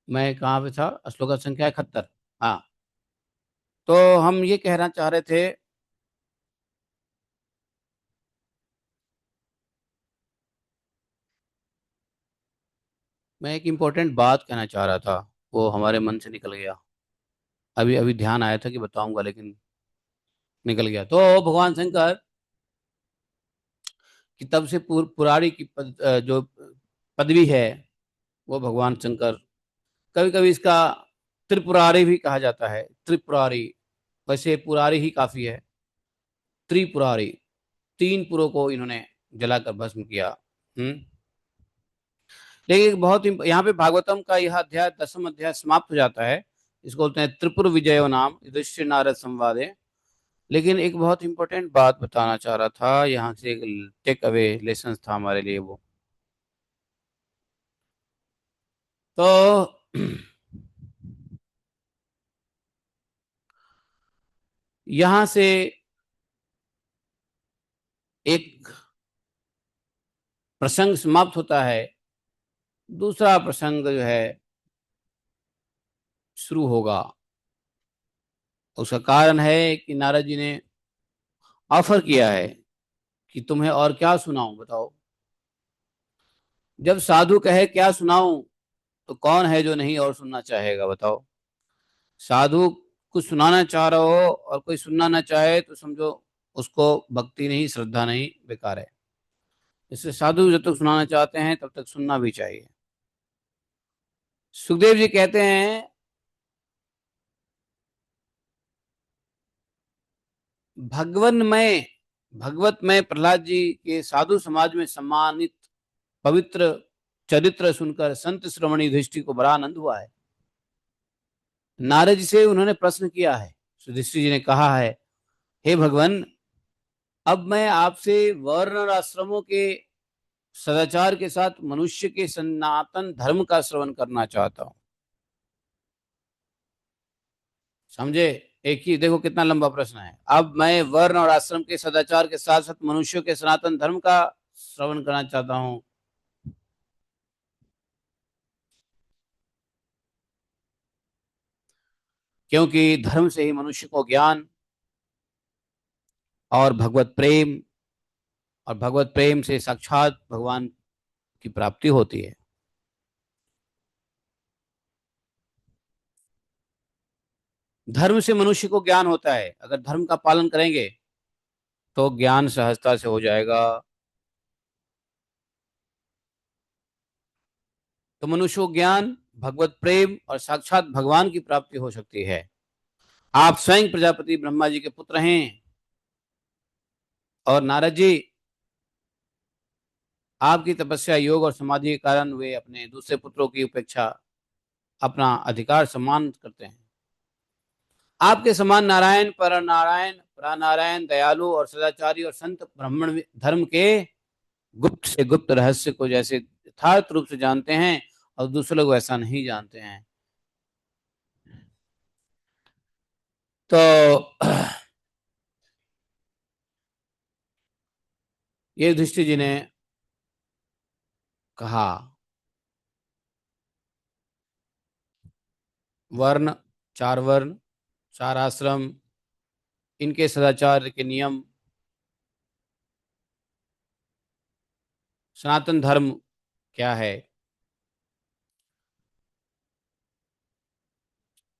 मैं कहाँ पे था, श्लोक संख्या 71। हाँ, तो हम ये कहना चाह रहे थे, मैं एक इम्पोर्टेंट बात कहना चाह रहा था, वो हमारे मन से निकल गया। अभी अभी ध्यान आया था कि बताऊंगा लेकिन निकल गया। तो भगवान शंकर की तब से पुरारी की जो पदवी है वो भगवान शंकर, कभी कभी इसका त्रिपुरारी भी कहा जाता है। त्रिपुरारी, वैसे पुरारी ही काफी है। त्रिपुरारी, तीन पुरों को इन्होंने जलाकर भस्म किया। हम्म। लेकिन बहुत यहाँ पे भागवतम का यह अध्याय 10वां अध्याय समाप्त हो जाता है। इसको बोलते हैं त्रिपुर विजयो नाम युधिष्ठिर नारद संवादे। लेकिन एक बहुत इंपॉर्टेंट बात बताना चाह रहा था, यहाँ से एक टेक अवे लेसन था हमारे लिए वो। तो यहां से एक प्रसंग समाप्त होता है, दूसरा प्रसंग जो है शुरू होगा। उसका कारण है कि नारद जी ने ऑफर किया है कि तुम्हें और क्या सुनाऊं बताओ। जब साधु कहे क्या सुनाऊं, तो कौन है जो नहीं और सुनना चाहेगा बताओ। साधु कुछ सुनाना चाह रहे हो और कोई सुनना ना चाहे तो समझो उसको भक्ति नहीं, श्रद्धा नहीं, बेकार है। इससे साधु जब तक सुनाना चाहते हैं तब तक सुनना भी चाहिए। सुखदेव जी कहते हैं भगवन्मय भगवत में प्रहलाद जी के साधु समाज में सम्मानित पवित्र चरित्र सुनकर संत श्रवणी दृष्टि को बड़ा आनंद हुआ है। नारद जी से उन्होंने प्रश्न किया है। युधिष्ठिर जी ने कहा है, हे भगवान, अब मैं आपसे वर्ण और आश्रमों के सदाचार के साथ मनुष्य के सनातन धर्म का श्रवण करना चाहता हूं। समझे? एक ही देखो कितना लंबा प्रश्न है। अब मैं वर्ण और आश्रम के सदाचार के साथ साथ मनुष्यों के सनातन धर्म का श्रवण करना चाहता हूं। क्योंकि धर्म से ही मनुष्य को ज्ञान और भगवत प्रेम, और भगवत प्रेम से साक्षात भगवान की प्राप्ति होती है। धर्म से मनुष्य को ज्ञान होता है। अगर धर्म का पालन करेंगे तो ज्ञान सहजता से हो जाएगा। तो मनुष्य को ज्ञान, भगवत प्रेम और साक्षात भगवान की प्राप्ति हो सकती है। आप स्वयं प्रजापति ब्रह्मा जी के पुत्र हैं और नारद जी आपकी तपस्या, योग और समाधि के कारण वे अपने दूसरे पुत्रों की उपेक्षा अपना अधिकार सम्मान करते हैं। आपके समान नारायण, पर नारायण, प्रानारायण, दयालु और सदाचारी और संत ब्राह्मण धर्म के गुप्त से गुप्त रहस्य को जैसे यथार्थ रूप से जानते हैं और दूसरे लोग वैसा नहीं जानते हैं। तो ये युधिष्ठिर जी ने कहा, वर्ण, चार वर्ण, चार आश्रम, इनके सदाचार के नियम, सनातन धर्म क्या है।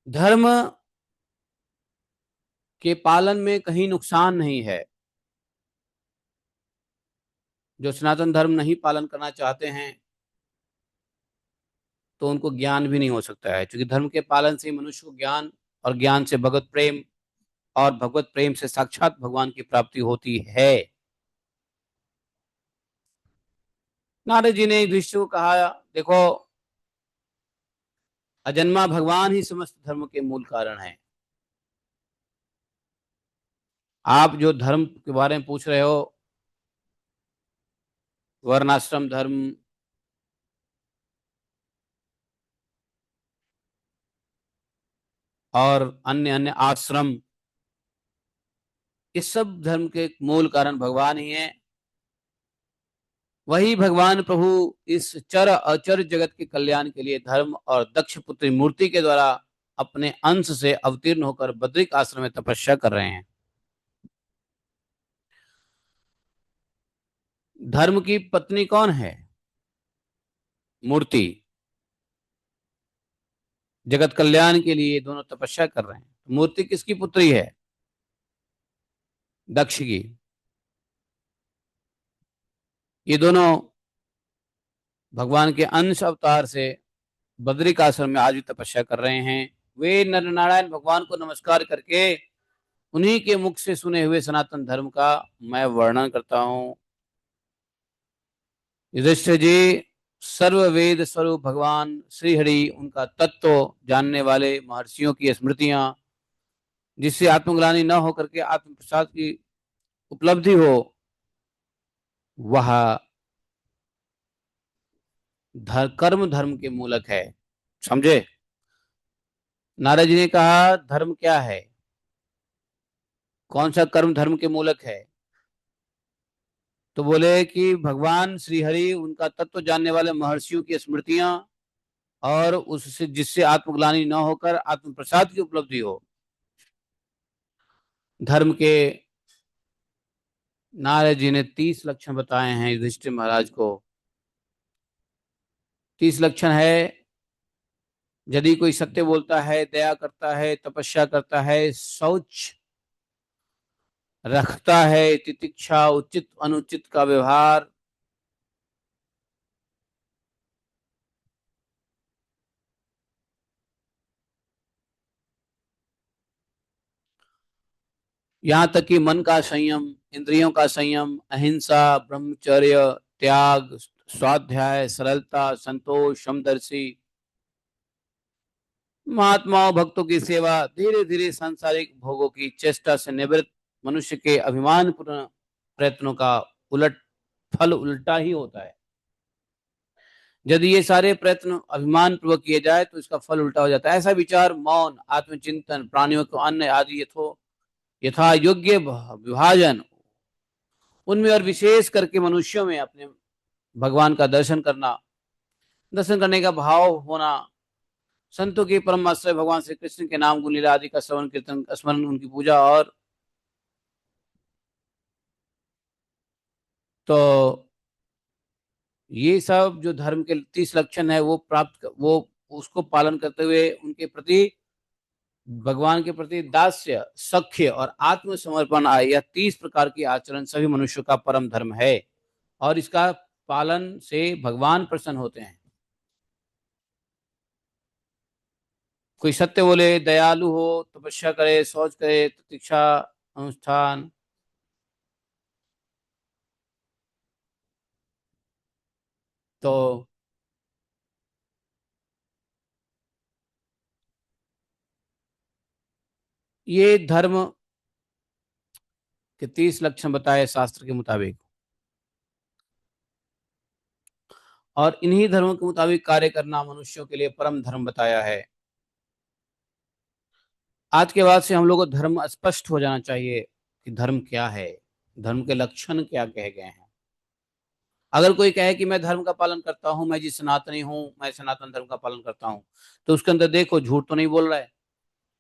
धर्म के पालन में कहीं नुकसान नहीं है। जो सनातन धर्म नहीं पालन करना चाहते हैं तो उनको ज्ञान भी नहीं हो सकता है, क्योंकि धर्म के पालन से मनुष्य को ज्ञान, और ज्ञान से भगवत प्रेम, और भगवत प्रेम से साक्षात भगवान की प्राप्ति होती है। नारद जी ने युधिष्ठिर को कहा, देखो, अजन्मा भगवान ही समस्त धर्म के मूल कारण है। आप जो धर्म के बारे में पूछ रहे हो, वर्णाश्रम धर्म और अन्य अन्य आश्रम, इस सब धर्म के मूल कारण भगवान ही है। वही भगवान प्रभु इस चर अचर जगत के कल्याण के लिए धर्म और दक्ष पुत्री मूर्ति के द्वारा अपने अंश से अवतीर्ण होकर बद्रिक आश्रम में तपस्या कर रहे हैं। धर्म की पत्नी कौन है? मूर्ति। जगत कल्याण के लिए दोनों तपस्या कर रहे हैं। मूर्ति किसकी पुत्री है? दक्ष की। ये दोनों भगवान के अंश अवतार से बद्रिक आश्रम में आज भी तपस्या कर रहे हैं। वे नर नारायण भगवान को नमस्कार करके उन्हीं के मुख से सुने हुए सनातन धर्म का मैं वर्णन करता हूं। युधिष्ठिर जी, सर्ववेद स्वरूप भगवान श्री हरि, उनका तत्व जानने वाले महर्षियों की स्मृतियां, जिससे आत्मग्लानि न होकर के आत्म प्रसाद की उपलब्धि हो, वह कर्म धर्म के मूलक है। समझे? नारद जी ने कहा धर्म क्या है, कौन सा कर्म धर्म के मूलक है? तो बोले कि भगवान श्री हरि, उनका तत्व जानने वाले महर्षियों की स्मृतियां, और उससे जिससे आत्मग्लानि न होकर आत्म प्रसाद की उपलब्धि हो। धर्म के नारद जी ने 30 लक्षण बताए हैं युधिष्ठिर महाराज को। 30 लक्षण है, यदि कोई सत्य बोलता है, दया करता है, तपस्या करता है, शौच रखता है, तितिक्षा, उचित अनुचित का व्यवहार, यहाँ तक कि मन का संयम, इंद्रियों का संयम, अहिंसा, ब्रह्मचर्य, त्याग, स्वाध्याय, सरलता, संतोष, समदर्शी, महात्माओं भक्तों की सेवा, धीरे धीरे सांसारिक भोगों की चेष्टा से निवृत्त मनुष्य के अभिमान पूर्ण प्रयत्नों का उलट फल उल्टा ही होता है। यदि ये सारे प्रयत्न अभिमान पूर्वक किए जाए तो इसका फल उल्टा हो जाता है। ऐसा विचार, मौन, आत्मचिंतन, प्राणियों को अन्न आदि यथा योग्य विभाजन, उनमें और विशेष करके मनुष्यों में अपने भगवान का दर्शन करने का भाव होना, संतों के परम आश्रय भगवान श्री कृष्ण के नाम गुण लीला आदि का श्रवण कीर्तन स्मरण, उनकी पूजा, और तो ये सब जो धर्म के 30 लक्षण है, वो उसको पालन करते हुए उनके प्रति, भगवान के प्रति दास्य, सख्य और आत्मसमर्पण आए, यह 30 प्रकार की आचरण सभी मनुष्यों का परम धर्म है, और इसका पालन से भगवान प्रसन्न होते हैं। कोई सत्य बोले, दयालु हो, तपस्या करे, शौच करे, प्रतीक्षा, अनुष्ठान, तो ये धर्म के 30 लक्षण बताए शास्त्र के मुताबिक, और इन्हीं धर्मों के मुताबिक कार्य करना मनुष्यों के लिए परम धर्म बताया है। आज के बाद से हम लोग को धर्म स्पष्ट हो जाना चाहिए कि धर्म क्या है, धर्म के लक्षण क्या कहे गए हैं। अगर कोई कहे कि मैं धर्म का पालन करता हूं, मैं जी सनातनी हूं, मैं सनातन धर्म का पालन करता हूं, तो उसके अंदर देखो झूठ तो नहीं बोल रहा है,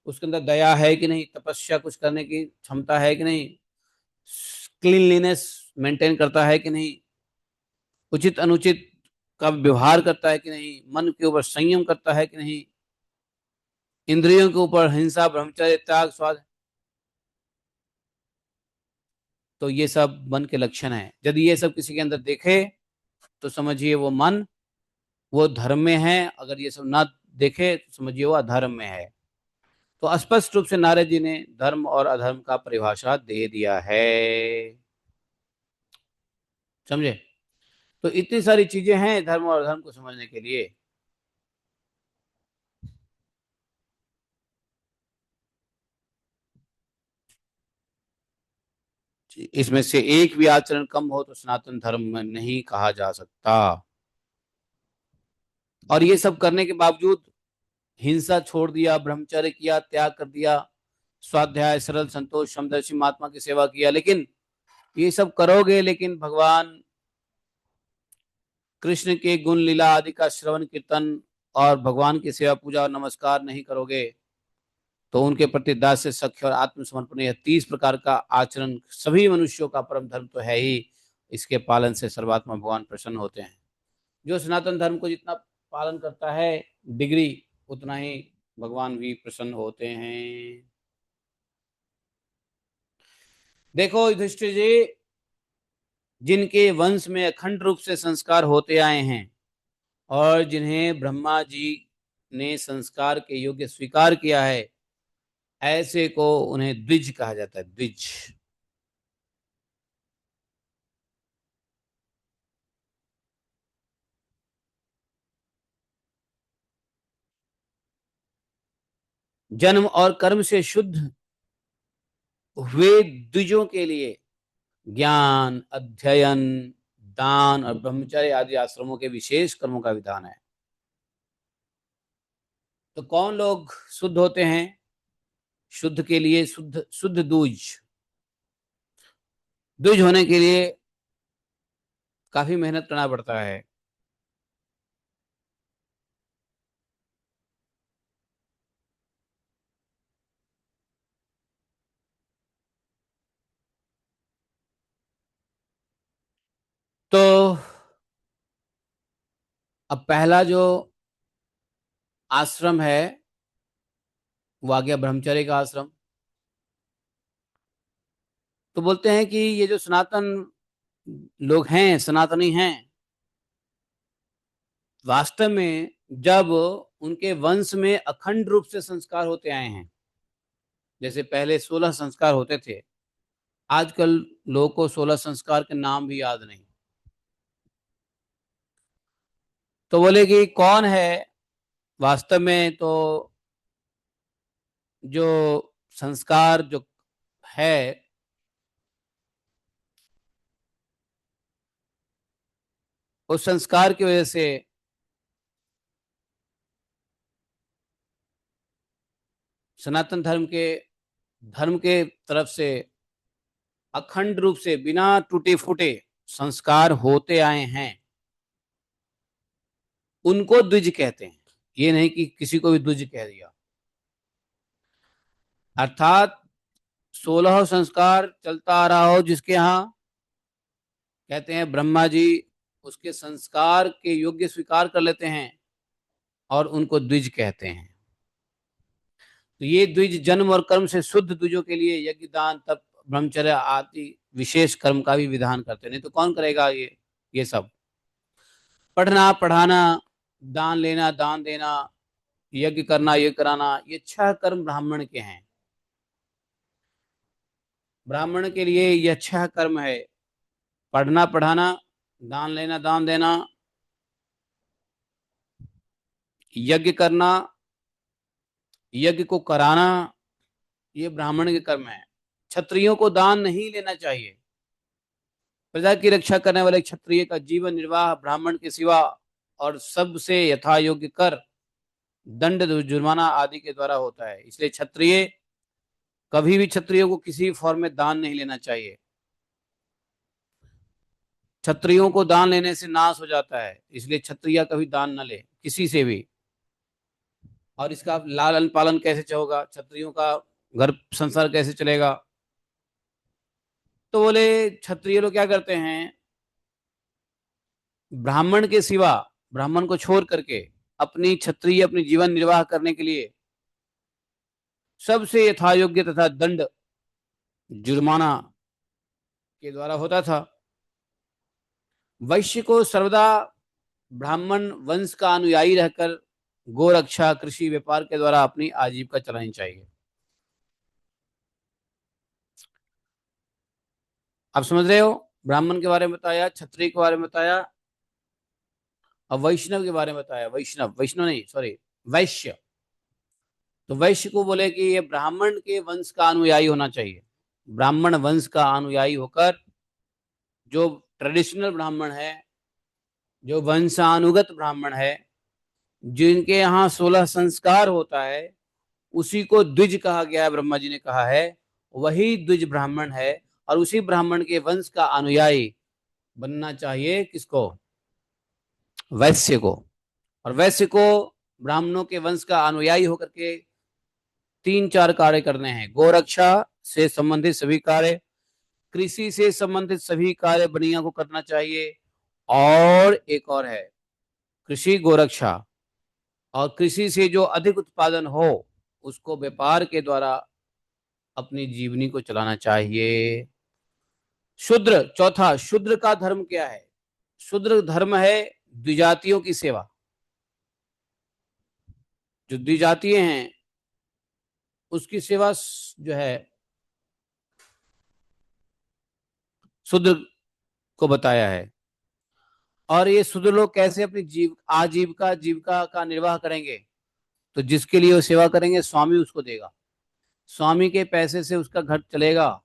उसके अंदर दया है कि नहीं, तपस्या कुछ करने की क्षमता है कि नहीं, क्लीनलीनेस मेंटेन करता है कि नहीं, उचित अनुचित का व्यवहार करता है कि नहीं, मन के ऊपर संयम करता है कि नहीं, इंद्रियों के ऊपर हिंसा, ब्रह्मचर्य, त्याग, स्वाद, तो ये सब मन के लक्षण हैं। यदि ये सब किसी के अंदर देखे तो समझिए वो धर्म में है, अगर ये सब ना देखे तो समझिए वो अधर्म में है। तो स्पष्ट रूप से नारद जी ने धर्म और अधर्म का परिभाषा दे दिया है। समझे? तो इतनी सारी चीजें हैं धर्म और अधर्म को समझने के लिए। इसमें से एक भी आचरण कम हो तो सनातन धर्म में नहीं कहा जा सकता। और ये सब करने के बावजूद हिंसा छोड़ दिया, ब्रह्मचर्य किया, त्याग कर दिया, स्वाध्याय, सरल, संतोष, समदर्शी, महात्मा की सेवा किया, लेकिन ये सब करोगे लेकिन भगवान कृष्ण के गुण लीला आदि का श्रवण कीर्तन और भगवान की सेवा पूजा और नमस्कार नहीं करोगे, तो उनके प्रति दास्य, सख्य और आत्मसमर्पण, यह 30 प्रकार का आचरण सभी मनुष्यों का परम धर्म तो है ही। इसके पालन से सर्वात्मा भगवान प्रसन्न होते हैं। जो सनातन धर्म को जितना पालन करता है डिग्री, उतना ही भगवान भी प्रसन्न होते हैं। देखो युधिष्ठिर जी, जिनके वंश में अखंड रूप से संस्कार होते आए हैं और जिन्हें ब्रह्मा जी ने संस्कार के योग्य स्वीकार किया है, ऐसे को उन्हें द्विज कहा जाता है, द्विज। जन्म और कर्म से शुद्ध हुए द्विजों के लिए ज्ञान, अध्ययन, दान और ब्रह्मचर्य आदि आश्रमों के विशेष कर्मों का विधान है। तो कौन लोग शुद्ध होते हैं? शुद्ध के लिए शुद्ध शुद्ध द्विज। द्विज होने के लिए काफी मेहनत करना पड़ता है। तो अब पहला जो आश्रम है वो आ गया ब्रह्मचर्य का आश्रम। तो बोलते हैं कि ये जो सनातन लोग हैं, सनातनी हैं, वास्तव में जब उनके वंश में अखंड रूप से संस्कार होते आए हैं, जैसे पहले 16 संस्कार होते थे, आजकल लोगों को 16 संस्कार के नाम भी याद नहीं। तो बोले कि कौन है वास्तव में, तो जो संस्कार जो है उस संस्कार की वजह से सनातन धर्म के तरफ से अखंड रूप से बिना टूटे फूटे संस्कार होते आए हैं, उनको द्विज कहते हैं। ये नहीं कि किसी को भी द्विज कह दिया। अर्थात 16 संस्कार चलता आ रहा हो जिसके यहाँ, कहते हैं ब्रह्मा जी उसके संस्कार के योग्य स्वीकार कर लेते हैं और उनको द्विज कहते हैं। तो ये द्विज जन्म और कर्म से शुद्ध द्विजों के लिए यज्ञ, दान, तप, ब्रह्मचर्य आदि विशेष कर्म का भी विधान करते हैं। नहीं तो कौन करेगा ये सब? पढ़ना, पढ़ाना, दान लेना, दान देना, यज्ञ करना, यज्ञ कराना, ये 6 कर्म ब्राह्मण के हैं। ब्राह्मण के लिए यह 6 कर्म है: पढ़ना, पढ़ाना, दान लेना, दान देना, यज्ञ करना, यज्ञ को कराना, ये ब्राह्मण के कर्म है। क्षत्रियों को दान नहीं लेना चाहिए। प्रजा की रक्षा करने वाले क्षत्रिय का जीवन निर्वाह ब्राह्मण के सिवा और सबसे यथा योग्य कर, दंड, जुर्माना आदि के द्वारा होता है। इसलिए क्षत्रिय कभी भी, क्षत्रियो को किसी फॉर्म में दान नहीं लेना चाहिए। क्षत्रियों को दान लेने से नाश हो जाता है, इसलिए क्षत्रिय कभी दान न ले किसी से भी। और इसका लालन पालन कैसे होगा? क्षत्रियों का घर संसार कैसे चलेगा? तो बोले क्षत्रिय लोग क्या करते हैं, ब्राह्मण के सिवा, ब्राह्मण को छोड़ करके अपनी क्षत्रिय अपनी जीवन निर्वाह करने के लिए सबसे यथायोग्य तथा दंड, जुर्माना के द्वारा होता था। वैश्य को सर्वदा ब्राह्मण वंश का अनुयायी रहकर गोरक्षा, कृषि, व्यापार के द्वारा अपनी आजीविका चलानी चाहिए। आप समझ रहे हो? ब्राह्मण के बारे में बताया, क्षत्रिय के बारे में बताया, और वैष्णव के बारे में बताया। वैष्णव, वैष्णव नहीं, सॉरी, वैश्य। तो वैश्य को बोले कि ये ब्राह्मण के वंश का अनुयायी होना चाहिए। ब्राह्मण वंश का अनुयायी होकर, जो ट्रेडिशनल ब्राह्मण है, जो वंशानुगत ब्राह्मण है, जिनके यहाँ 16 संस्कार होता है, उसी को द्विज कहा गया है। ब्रह्मा जी ने कहा है वही द्विज ब्राह्मण है। और उसी ब्राह्मण के वंश का अनुयायी बनना चाहिए किसको? वैश्य को। और वैश्य को ब्राह्मणों के वंश का अनुयायी होकर के 3-4 कार्य करने हैं: गोरक्षा से संबंधित सभी कार्य, कृषि से संबंधित सभी कार्य बनिया को करना चाहिए, और एक और है कृषि, गोरक्षा, और कृषि से जो अधिक उत्पादन हो उसको व्यापार के द्वारा अपनी जीवनी को चलाना चाहिए। शूद्र, चौथा, शूद्र का धर्म क्या है? शूद्र धर्म है द्विजातियों की सेवा। जो द्विजातीय हैं उसकी सेवा जो है शूद्र को बताया है। और ये शूद्र लोग कैसे अपनी जीविका का निर्वाह करेंगे? तो जिसके लिए वो सेवा करेंगे स्वामी उसको देगा, स्वामी के पैसे से उसका घर चलेगा,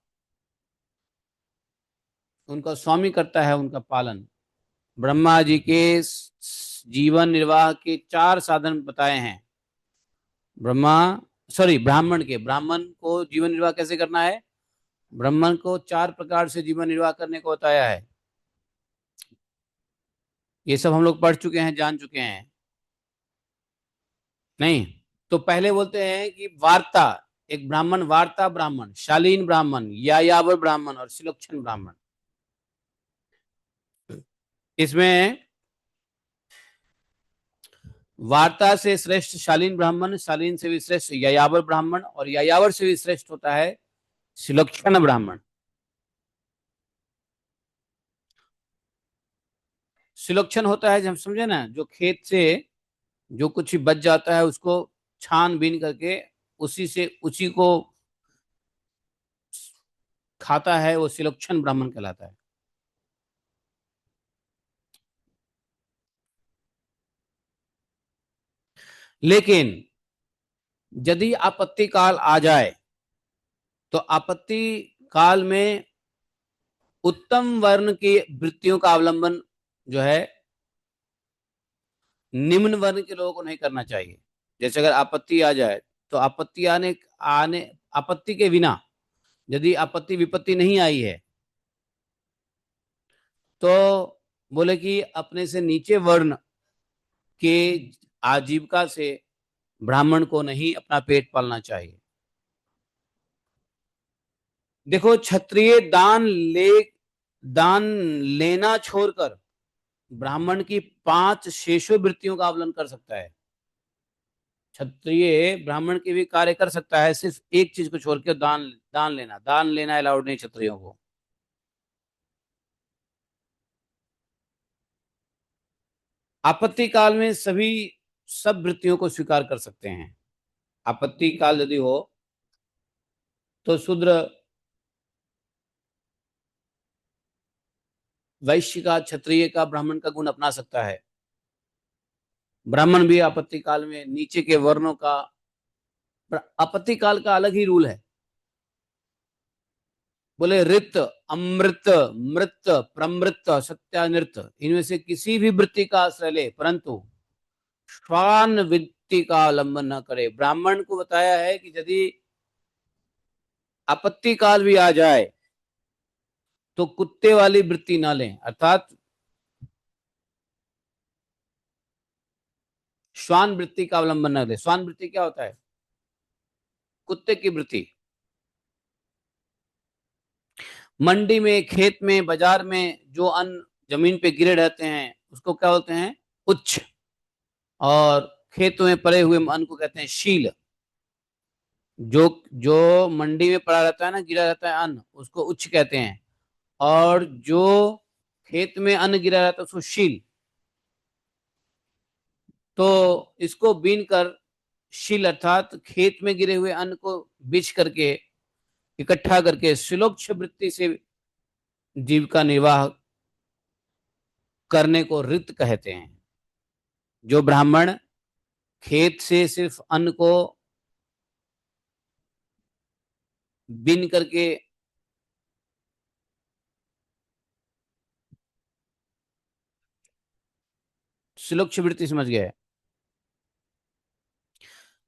उनका स्वामी करता है उनका पालन। ब्रह्मा जी के जीवन निर्वाह के 4 साधन बताए हैं। ब्रह्मा सॉरी ब्राह्मण को जीवन निर्वाह कैसे करना है, ब्राह्मण को 4 प्रकार से जीवन निर्वाह करने को बताया है। ये सब हम लोग पढ़ चुके हैं, जान चुके हैं नहीं? तो पहले बोलते हैं कि वार्ता, एक ब्राह्मण, वार्ता ब्राह्मण, शालीन ब्राह्मण, यायावर ब्राह्मण और सुलक्षण ब्राह्मण। इसमें वार्ता से श्रेष्ठ शालीन ब्राह्मण, शालीन से भी श्रेष्ठ यायावर ब्राह्मण और यायावर से भी श्रेष्ठ होता है सुलक्षण ब्राह्मण। सुलक्षण होता है, जब समझे ना, जो खेत से जो कुछ बच जाता है उसको छानबीन करके उसी को खाता है, वो सुलक्षण ब्राह्मण कहलाता है। लेकिन यदि आपत्ति काल आ जाए तो आपत्ति काल में उत्तम वर्ण की वृत्तियों का अवलंबन जो है निम्न वर्ण के लोगों को नहीं करना चाहिए। जैसे अगर आपत्ति आ जाए तो आपत्ति आने आने आपत्ति के बिना, यदि आपत्ति विपत्ति नहीं आई है तो बोले कि अपने से नीचे वर्ण के आजीविका से ब्राह्मण को नहीं अपना पेट पालना चाहिए। देखो, क्षत्रिय दान लेना छोड़कर ब्राह्मण की 5 शेषो वृत्तियों का अवलंबन कर सकता है। क्षत्रिय ब्राह्मण के भी कार्य कर सकता है, सिर्फ एक चीज को छोड़ के दान लेना अलाउड नहीं क्षत्रियों को। आपत्ति काल में सब वृत्तियों को स्वीकार कर सकते हैं। आपत्ति काल यदि हो तो शूद्र वैश्य का, क्षत्रिय का, ब्राह्मण का गुण अपना सकता है। ब्राह्मण भी आपत्ति काल में नीचे के वर्णों का, आपत्ति काल का अलग ही रूल है। बोले रित, अमृत, मृत, प्रमृत, सत्यानृत, इनमें से किसी भी वृत्ति का आश्रय ले, परंतु श्वान वृत्ति का अवलंबन न करे। ब्राह्मण को बताया है कि यदि आपत्ति काल भी आ जाए तो कुत्ते वाली वृत्ति ना लें, अर्थात श्वान वृत्ति का अवलंबन न ले। श्वान वृत्ति क्या होता है? कुत्ते की वृत्ति। मंडी में, खेत में, बाजार में जो अन्न जमीन पे गिरे रहते हैं उसको क्या बोलते हैं? उच्च। और खेतों में पड़े हुए अन्न को कहते हैं शील। जो जो मंडी में पड़ा रहता है ना, गिरा रहता है अन्न, उसको उच्च कहते हैं। और जो खेत में अन्न गिरा रहता है उसको शील। तो इसको बीन कर, शील अर्थात खेत में गिरे हुए अन्न को बीछ करके, इकट्ठा करके सुलोक्ष वृत्ति से जीविका निर्वाह करने को रित कहते हैं। जो ब्राह्मण खेत से सिर्फ अन्न को बीन करके सुलोक्ष वृत्ति, समझ गए?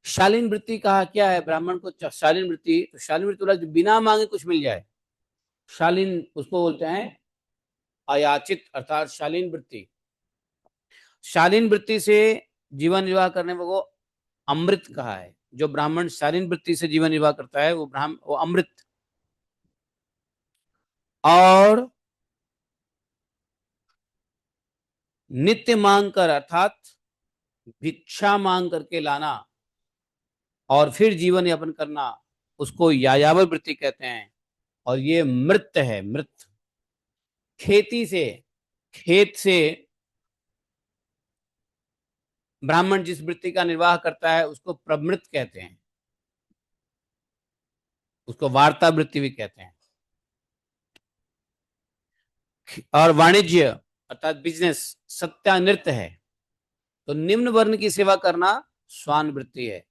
शालीन वृत्ति कहा क्या है ब्राह्मण को? शालीन वृत्ति, तो शालीन वृत्ति बोला जो बिना मांगे कुछ मिल जाए, शालीन उसको बोलते हैं अयाचित, अर्थात शालीन वृत्ति। शालीन वृत्ति से जीवन निर्वाह करने को अमृत कहा है। जो ब्राह्मण शालीन वृत्ति से जीवन निर्वाह करता है वो अमृत। और नित्य मांग कर, अर्थात भिक्षा मांग करके लाना और फिर जीवन यापन करना, उसको यायावर वृत्ति कहते हैं। और ये मृत है, मृत। खेती से, खेत से ब्राह्मण जिस वृत्ति का निर्वाह करता है उसको प्रमृत कहते हैं, उसको वार्ता वृत्ति भी कहते हैं। और वाणिज्य अर्थात बिजनेस सत्यानृत है। तो निम्न वर्ण की सेवा करना श्वान वृत्ति है।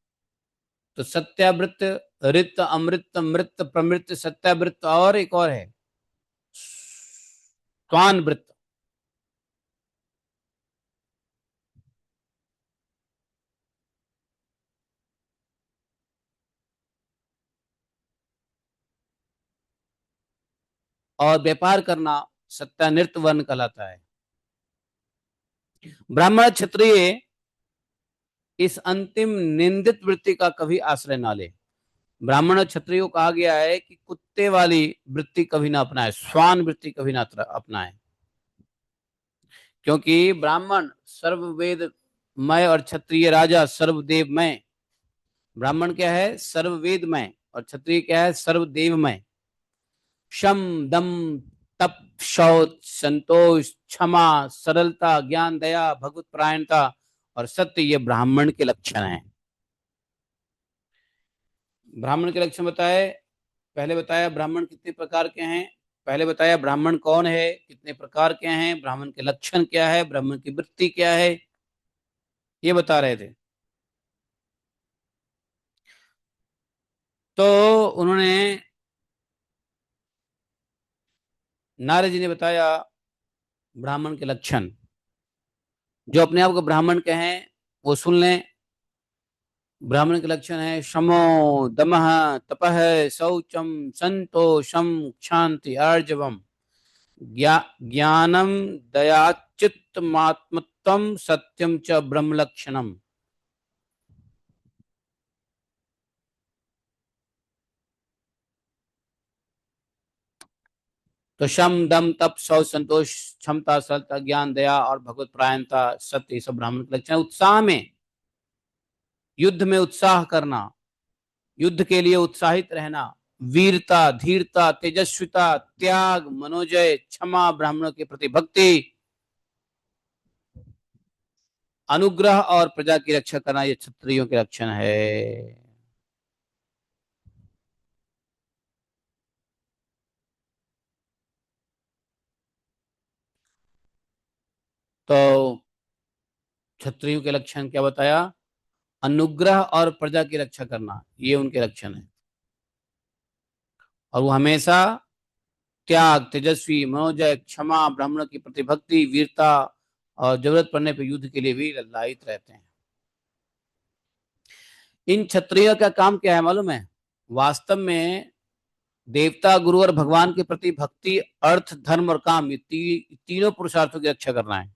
तो सत्यावृत्त, ऋत, अमृत, मृत, प्रमृत, सत्यावृत्त और एक और है श्वान वृत्त। और व्यापार करना सत्यानृत वर्ण कहलाता है। ब्राह्मण क्षत्रिय इस अंतिम निंदित वृत्ति का कभी आश्रय ना ले। ब्राह्मण और क्षत्रिय को कहा गया है कि कुत्ते वाली वृत्ति कभी ना अपनाए, श्वान वृत्ति कभी ना अपनाए, क्योंकि ब्राह्मण सर्ववेदमय और क्षत्रिय राजा सर्वदेवमय। ब्राह्मण क्या है? सर्ववेदमय, और क्षत्रिय क्या है? सर्वदेवमय। शम, दम, तप, शौच, संतोष, क्षमा, सरलता, ज्ञान, दया, भगवत परायणता और सत्य, ये ब्राह्मण के लक्षण हैं। ब्राह्मण के लक्षण बताए। पहले बताया ब्राह्मण कितने प्रकार के हैं, पहले बताया ब्राह्मण कौन है, कितने प्रकार के हैं, ब्राह्मण के लक्षण क्या है, ब्राह्मण की वृत्ति क्या है, ये बता रहे थे। तो उन्होंने, नारद जी ने बताया ब्राह्मण के लक्षण। जो अपने आप को ब्राह्मण कहें वो सुन लें। ब्राह्मण के लक्षण है शमो, दमः, तपः, शौचम, संतोषम, क्षांति, आर्जवम, ज्ञानम, दयाचित्तमात्मत्वम, सत्यम च ब्रह्म लक्षणम। तो शम, दम, तप, शौच, संतोष, क्षमता, सरलता, ज्ञान, दया और भगवत परायणता, सत्य, ये सब ब्राह्मण के लक्षण। उत्साह में, युद्ध में उत्साह करना, युद्ध के लिए उत्साहित रहना, वीरता, धीरता, तेजस्विता, त्याग, मनोजय, क्षमा, ब्राह्मणों के प्रति भक्ति, अनुग्रह और प्रजा की रक्षा करना, ये क्षत्रियों के लक्षण है। तो क्षत्रियों के लक्षण क्या बताया? अनुग्रह और प्रजा की रक्षा करना, ये उनके लक्षण है। और वो हमेशा त्याग, तेजस्वी, मनोजय, क्षमा, ब्राह्मणों की प्रतिभक्ति, वीरता और जरूरत पड़ने पर युद्ध के लिए भी ललायित रहते हैं। इन क्षत्रियों का काम क्या है मालूम है? वास्तव में देवता, गुरु और भगवान के प्रति भक्ति, अर्थ, धर्म और काम, ये तीनों पुरुषार्थों की रक्षा करना है।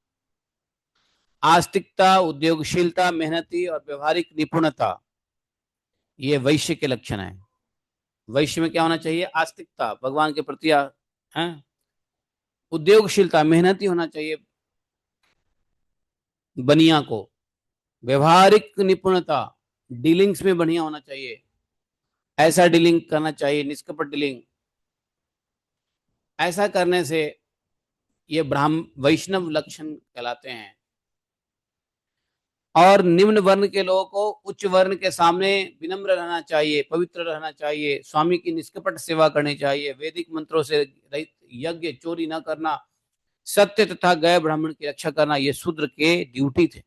आस्तिकता, उद्योगशीलता, मेहनती और व्यवहारिक निपुणता, ये वैश्य के लक्षण है। वैश्य में क्या होना चाहिए? आस्तिकता, भगवान के प्रति है, उद्योगशीलता, मेहनती होना चाहिए बनिया को, व्यवहारिक निपुणता, डीलिंग्स में बढ़िया होना चाहिए, ऐसा डीलिंग करना चाहिए, निष्कपट डीलिंग। ऐसा करने से ये ब्राह्म वैष्णव लक्षण कहलाते हैं। और निम्न वर्ण के लोगों को उच्च वर्ण के सामने विनम्र रहना चाहिए, पवित्र रहना चाहिए, स्वामी की निष्कपट सेवा करनी चाहिए, वैदिक मंत्रों से रहित यज्ञ, चोरी न करना, सत्य तथा गैर ब्राह्मण की रक्षा करना, ये शूद्र के ड्यूटी थे।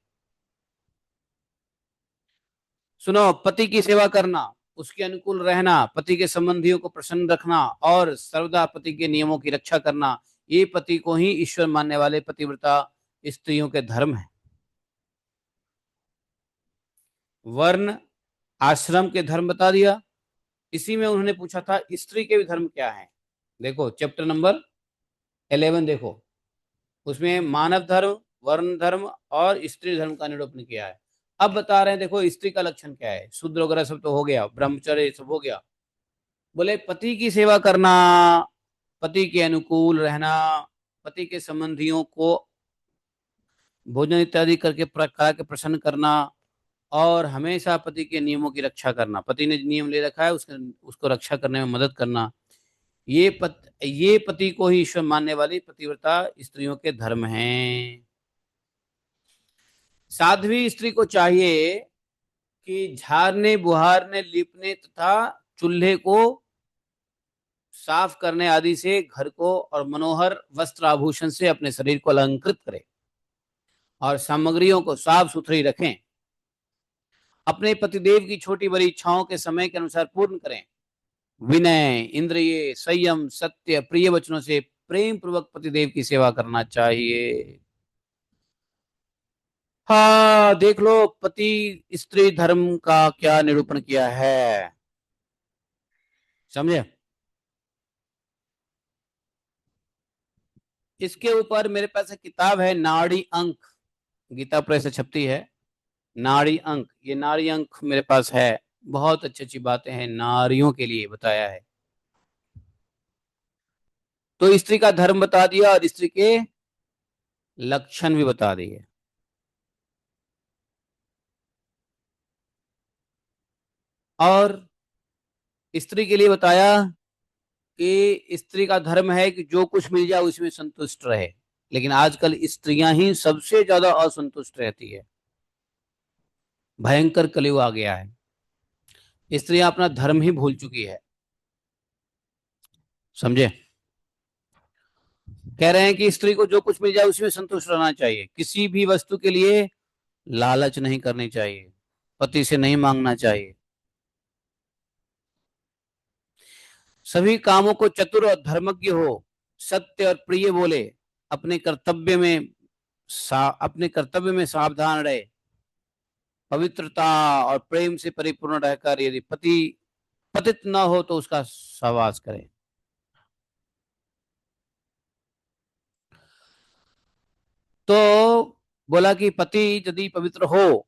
सुनो, पति की सेवा करना, उसके अनुकूल रहना, पति के संबंधियों को प्रसन्न रखना और सर्वदा पति के नियमों की रक्षा करना, ये पति को ही ईश्वर मानने वाले पतिव्रता स्त्रियों के धर्म है। वर्ण, आश्रम के धर्म बता दिया। इसी में उन्होंने पूछा था स्त्री के भी धर्म क्या है। देखो चैप्टर नंबर 11 देखो, उसमें मानव धर्म, वर्ण धर्म और स्त्री धर्म का निरूपण किया है। अब बता रहे हैं देखो स्त्री का लक्षण क्या है। शूद्र वगैरह सब तो हो गया, ब्रह्मचर्य सब हो गया। बोले पति की सेवा करना, पति के अनुकूल रहना, पति के संबंधियों को भोजन इत्यादि करके करा के प्रसन्न करना और हमेशा पति के नियमों की रक्षा करना। पति ने नियम ले रखा है उसको रक्षा करने में मदद करना, ये पति को ही ईश्वर मानने वाली पतिव्रता स्त्रियों के धर्म हैं। साध्वी स्त्री को चाहिए कि झाड़ने, बुहारने, लीपने तथा चूल्हे को साफ करने आदि से घर को और मनोहर वस्त्र आभूषण से अपने शरीर को अलंकृत करे और सामग्रियों को साफ सुथरी रखें। अपने पतिदेव की छोटी बड़ी इच्छाओं के समय के अनुसार पूर्ण करें। विनय, इंद्रिय संयम, सत्य, प्रिय वचनों से प्रेम पूर्वक पतिदेव की सेवा करना चाहिए। हाँ, देख लो पति स्त्री धर्म का क्या निरूपण किया है, समझे। इसके ऊपर मेरे पास एक किताब है, नाड़ी अंक, गीता प्रेस से छपती है, नाड़ी अंक। ये नाड़ी अंक मेरे पास है, बहुत अच्छी अच्छी बातें हैं नारियों के लिए बताया है। तो स्त्री का धर्म बता दिया और स्त्री के लक्षण भी बता दिए। और स्त्री के लिए बताया कि स्त्री का धर्म है कि जो कुछ मिल जाए उसमें संतुष्ट रहे। लेकिन आजकल स्त्रियां ही सबसे ज्यादा असंतुष्ट रहती है, भयंकर कलयुग आ गया है, स्त्रियां अपना धर्म ही भूल चुकी है, समझे। कह रहे हैं कि स्त्री को जो कुछ मिल जाए उसमें संतुष्ट रहना चाहिए, किसी भी वस्तु के लिए लालच नहीं करनी चाहिए, पति से नहीं मांगना चाहिए, सभी कामों को चतुर और धर्मज्ञ हो, सत्य और प्रिय बोले, अपने कर्तव्य में अपने कर्तव्य में सावधान रहे, पवित्रता और प्रेम से परिपूर्ण रहकर यदि पति पतित न हो तो उसका सहवास करें। तो बोला कि पति यदि पवित्र हो,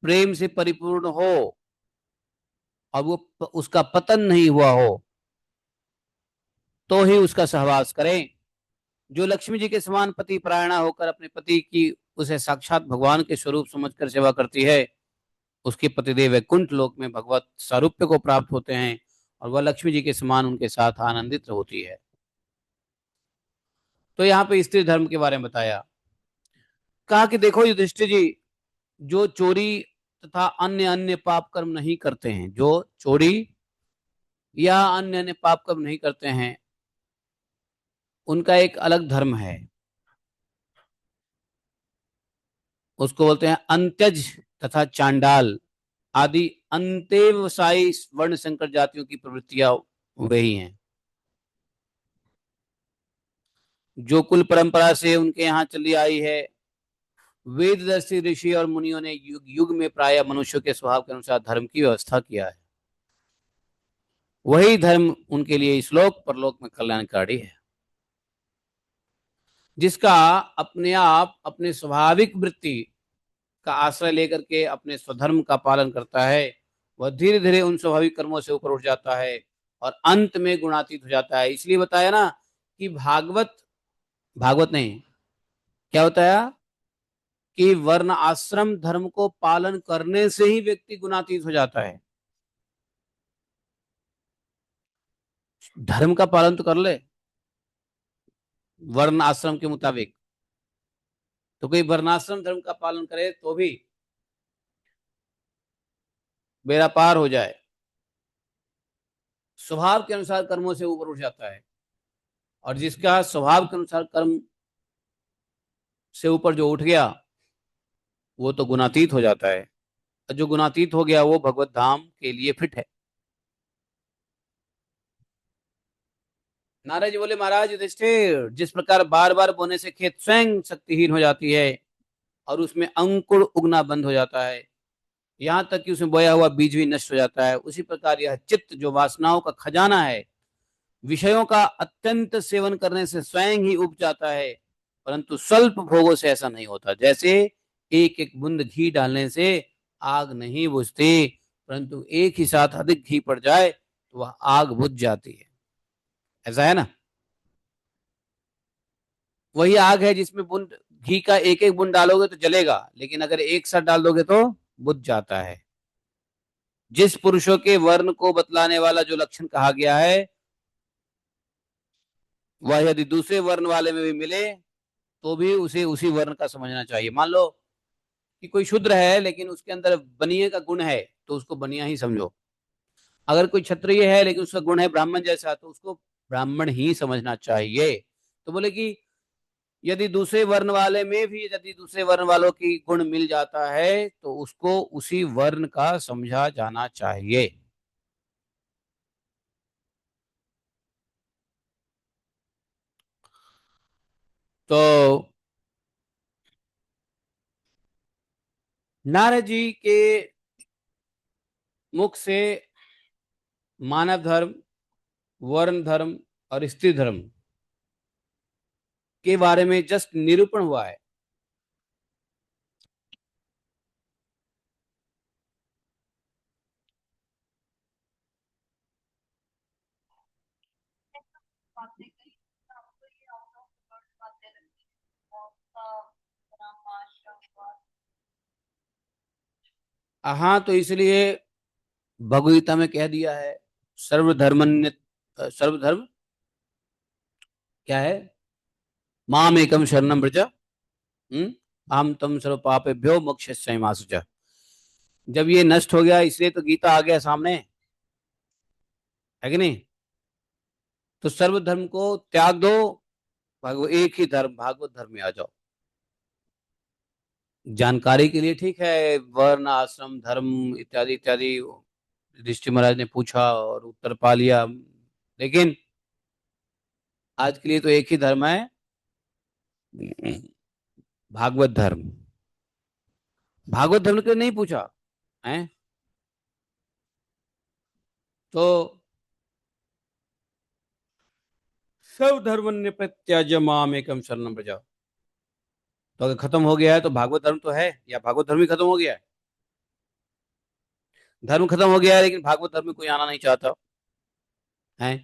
प्रेम से परिपूर्ण हो, और वो उसका पतन नहीं हुआ हो, तो ही उसका सहवास करें। जो लक्ष्मी जी के समान पति परायणा होकर अपने पति की उसे साक्षात भगवान के स्वरूप समझकर सेवा करती है, उसके पतिदेव वैकुंठ लोक में भगवत सारूप्य को प्राप्त होते हैं और वह लक्ष्मी जी के समान उनके साथ आनंदित होती है। तो यहाँ पे स्त्री धर्म के बारे में बताया। कहा कि देखो युधिष्ठिर जी, जो चोरी तथा अन्य अन्य पाप कर्म नहीं करते हैं, जो चोरी या अन्य अन्य पाप कर्म नहीं करते हैं, उनका एक अलग धर्म है, उसको बोलते हैं अंत्यज तथा चांडाल आदि अंत्यवसायी वर्ण संकर जातियों की प्रवृत्तियां वही हैं, जो कुल परंपरा से उनके यहाँ चली आई है। वेददर्शी ऋषि और मुनियों ने युग युग में प्राय मनुष्यों के स्वभाव के अनुसार धर्म की व्यवस्था किया है, वही धर्म उनके लिए इस लोक परलोक में कल्याणकारी है। जिसका अपने आप अपने स्वाभाविक वृत्ति का आश्रय लेकर के अपने स्वधर्म का पालन करता है, वह धीरे धीरे उन स्वाभाविक कर्मों से ऊपर उठ जाता है और अंत में गुणातीत हो जाता है। इसलिए बताया ना कि भागवत भागवत नहीं, क्या बताया कि वर्ण आश्रम धर्म को पालन करने से ही व्यक्ति गुणातीत हो जाता है। धर्म का पालन तो कर ले वर्ण आश्रम के मुताबिक, तो कोई वर्णाश्रम धर्म का पालन करे तो भी बेड़ा पार हो जाए, स्वभाव के अनुसार कर्मों से ऊपर उठ जाता है। और जिसका स्वभाव के अनुसार कर्म से ऊपर जो उठ गया वो तो गुणातीत हो जाता है, और जो गुणातीत हो गया वो भगवत धाम के लिए फिट है। नारद जी बोले, महाराज युधिष्ठिर, जिस प्रकार बार बार बोने से खेत स्वयं शक्तिहीन हो जाती है और उसमें अंकुर उगना बंद हो जाता है, यहाँ तक कि उसमें बोया हुआ बीज भी नष्ट हो जाता है, उसी प्रकार यह चित्त जो वासनाओं का खजाना है, विषयों का अत्यंत सेवन करने से स्वयं ही उग जाता है, परंतु स्वल्प भोगों से ऐसा नहीं होता। जैसे एक एक बूंद घी डालने से आग नहीं बुझती, परंतु एक ही साथ अधिक घी पड़ जाए तो वह आग बुझ जाती है, ऐसा है ना। वही आग है जिसमें बूंद घी का एक एक बूंद डालोगे तो जलेगा, लेकिन अगर एक साथ डाल दोगे तो बुझ जाता है। जिस पुरुषों के वर्ण को बतलाने वाला जो लक्षण कहा गया है, वह यदि दूसरे वर्ण वाले में भी मिले तो भी उसे उसी वर्ण का समझना चाहिए। मान लो कि कोई शूद्र है लेकिन उसके अंदर बनिए का गुण है, तो उसको बनिया ही समझो। अगर कोई क्षत्रिय है लेकिन उसका गुण है ब्राह्मण जैसा, तो उसको ब्राह्मण ही समझना चाहिए। तो बोले कि यदि दूसरे वर्ण वाले में भी यदि दूसरे वर्ण वालों की गुण मिल जाता है तो उसको उसी वर्ण का समझा जाना चाहिए। तो नारद जी के मुख से मानव धर्म, वर्ण धर्म और स्त्री धर्म के बारे में जस्ट निरूपण हुआ है। हाँ, तो इसलिए भगवद गीता में कह दिया है, सर्वधर्मन्य सर्वधर्म क्या है, माम एकम शरणम व्रज, हम तम सर्व पापेभ्यो मोक्षयिष्यामि मा शुचः। जब ये नष्ट हो गया इसलिए तो गीता आ गया सामने, है कि नहीं। तो सर्वधर्म को त्याग दो, भागवत एक ही धर्म भागवत धर्म में आ जाओ। जानकारी के लिए ठीक है, वर्ण आश्रम धर्म इत्यादि इत्यादि युधिष्ठिर महाराज ने पूछा और उत्तर पा लिया, लेकिन आज के लिए तो एक ही धर्म है, भागवत धर्म। भागवत धर्म के लिए नहीं पूछा है। तो सब धर्म निपत्याज माम एकम शरणम व्रज। तो अगर खत्म हो गया है तो भागवत धर्म तो है, या भागवत धर्म ही खत्म हो गया है। धर्म खत्म हो गया है लेकिन भागवत धर्म में कोई आना नहीं चाहता है।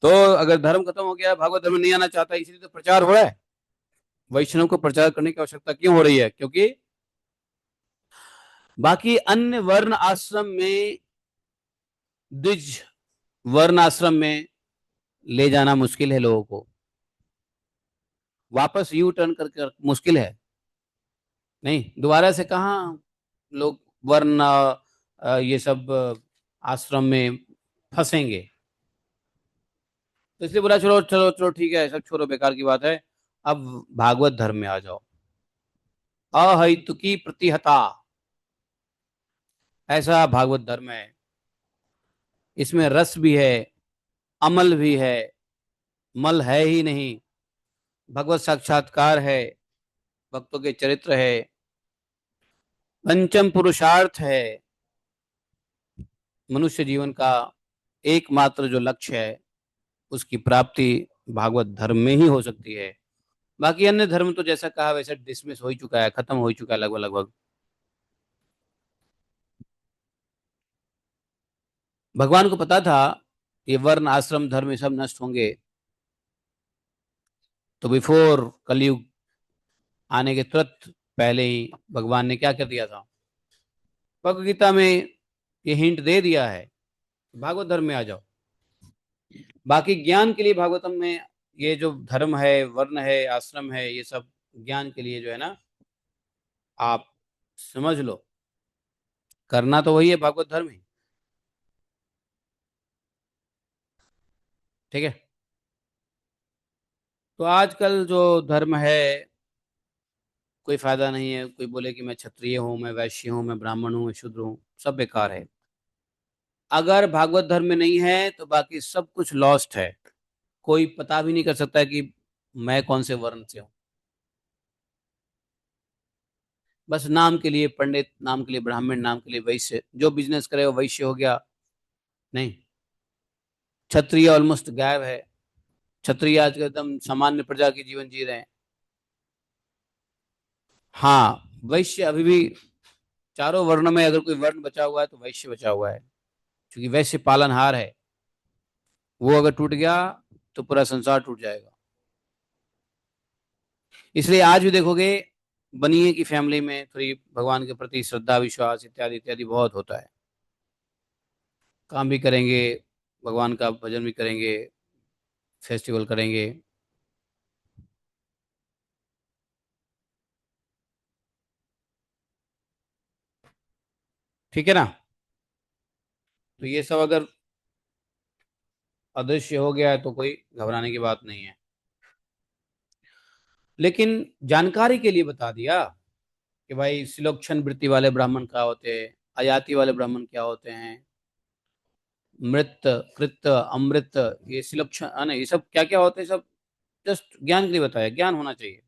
तो अगर धर्म खत्म हो गया है, भागवत धर्म में नहीं आना चाहता, इसलिए तो प्रचार हो रहा है। वैष्णव को प्रचार करने की आवश्यकता क्यों हो रही है, क्योंकि बाकी अन्य वर्ण आश्रम में, द्विज वर्ण आश्रम में ले जाना मुश्किल है लोगों को, वापस यू टर्न करके मुश्किल है। नहीं, दोबारा से कहाँ लोग वर्ण ये सब आश्रम में फंसेंगे। तो इसलिए बोला चलो चलो चलो ठीक है, सब छोड़ो, बेकार की बात है, अब भागवत धर्म में आ जाओ। अहैतुकी प्रतिहता, ऐसा भागवत धर्म है। इसमें रस भी है, अमल भी है, मल है ही नहीं, भगवत साक्षात्कार है, भक्तों के चरित्र है, पंचम पुरुषार्थ है। मनुष्य जीवन का एकमात्र जो लक्ष्य है उसकी प्राप्ति भागवत धर्म में ही हो सकती है। बाकी अन्य धर्म तो जैसा कहा वैसे डिसमिस हो ही चुका है, खत्म हो ही चुका है लगभग लगभग। भगवान को पता था ये वर्ण आश्रम धर्म ये सब नष्ट होंगे, तो बिफोर कलयुग आने के तुरंत पहले ही भगवान ने क्या कर दिया था, भगवद गीता में ये हिंट दे दिया है, भागवत धर्म में आ जाओ। बाकी ज्ञान के लिए भागवतम में ये जो धर्म है, वर्ण है, आश्रम है, ये सब ज्ञान के लिए जो है ना, आप समझ लो, करना तो वही है भागवत धर्म ही। ठीक है। तो आजकल जो धर्म है कोई फायदा नहीं है, कोई बोले कि मैं क्षत्रिय हूँ, मैं वैश्य हूँ, मैं ब्राह्मण हूँ, मैं शूद्र हूँ, सब बेकार है। अगर भागवत धर्म में नहीं है तो बाकी सब कुछ लॉस्ट है। कोई पता भी नहीं कर सकता है कि मैं कौन से वर्ण से हूँ। बस नाम के लिए पंडित, नाम के लिए ब्राह्मण, नाम के लिए वैश्य, जो बिजनेस करे वो वैश्य हो गया। नहीं, क्षत्रिय ऑलमोस्ट गायब है। क्षत्रिय आज के एकदम सामान्य प्रजा की जीवन जी रहे हैं। हाँ, वैश्य अभी भी, चारों वर्णों में अगर कोई वर्ण बचा हुआ है तो वैश्य बचा हुआ है, क्योंकि वैश्य पालनहार है। वो अगर टूट गया तो पूरा संसार टूट जाएगा। इसलिए आज भी देखोगे बनिए की फैमिली में थोड़ी भगवान के प्रति श्रद्धा विश्वास इत्यादि इत्यादि बहुत होता है। काम भी करेंगे, भगवान का भजन भी करेंगे, फेस्टिवल करेंगे। ठीक है ना। तो ये सब अगर अदृश्य हो गया है तो कोई घबराने की बात नहीं है। लेकिन जानकारी के लिए बता दिया कि भाई सिलोक्षण वृत्ति वाले ब्राह्मण क्या होते हैं, अयाति वाले ब्राह्मण क्या होते हैं, मृत, कृत, अमृत, ये सिलोक्षण ये सब क्या क्या होते हैं, सब जस्ट ज्ञान के लिए बताया, ज्ञान होना चाहिए।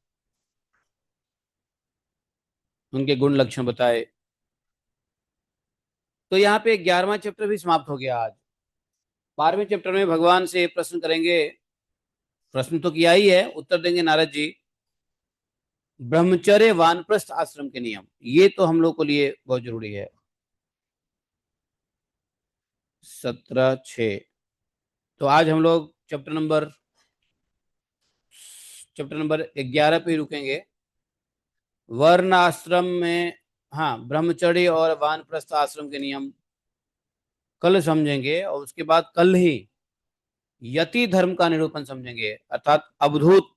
उनके गुण लक्षण बताए। तो यहाँ पे 11वां चैप्टर भी समाप्त हो गया आज। 12वें चैप्टर में भगवान से प्रश्न करेंगे, प्रश्न तो किया ही है, उत्तर देंगे नारद जी। ब्रह्मचर्य वानप्रस्थ आश्रम के नियम, ये तो हम लोग को लिए बहुत जरूरी है। 17:6। तो आज हम लोग चैप्टर नंबर 11 पे ही रुकेंगे। वर्ण आश्रम में, हाँ, ब्रह्मचर्य और वानप्रस्थ आश्रम के नियम कल समझेंगे, और उसके बाद कल ही यति धर्म का निरूपण समझेंगे, अर्थात अवधूत।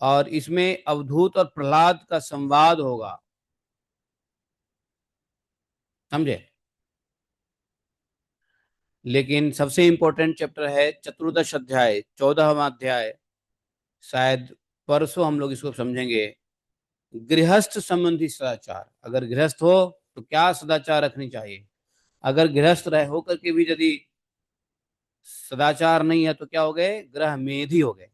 और इसमें अवधूत और प्रहलाद का संवाद होगा, समझे। लेकिन सबसे इंपॉर्टेंट चैप्टर है चतुर्दश अध्याय, 14वां अध्याय। शायद परसों हम लोग इसको समझेंगे। गृहस्थ संबंधी सदाचार, अगर गृहस्थ हो तो क्या सदाचार रखनी चाहिए। अगर गृहस्थ रहे होकर के भी यदि सदाचार नहीं है तो क्या हो गए, ग्रह मेधी हो गए,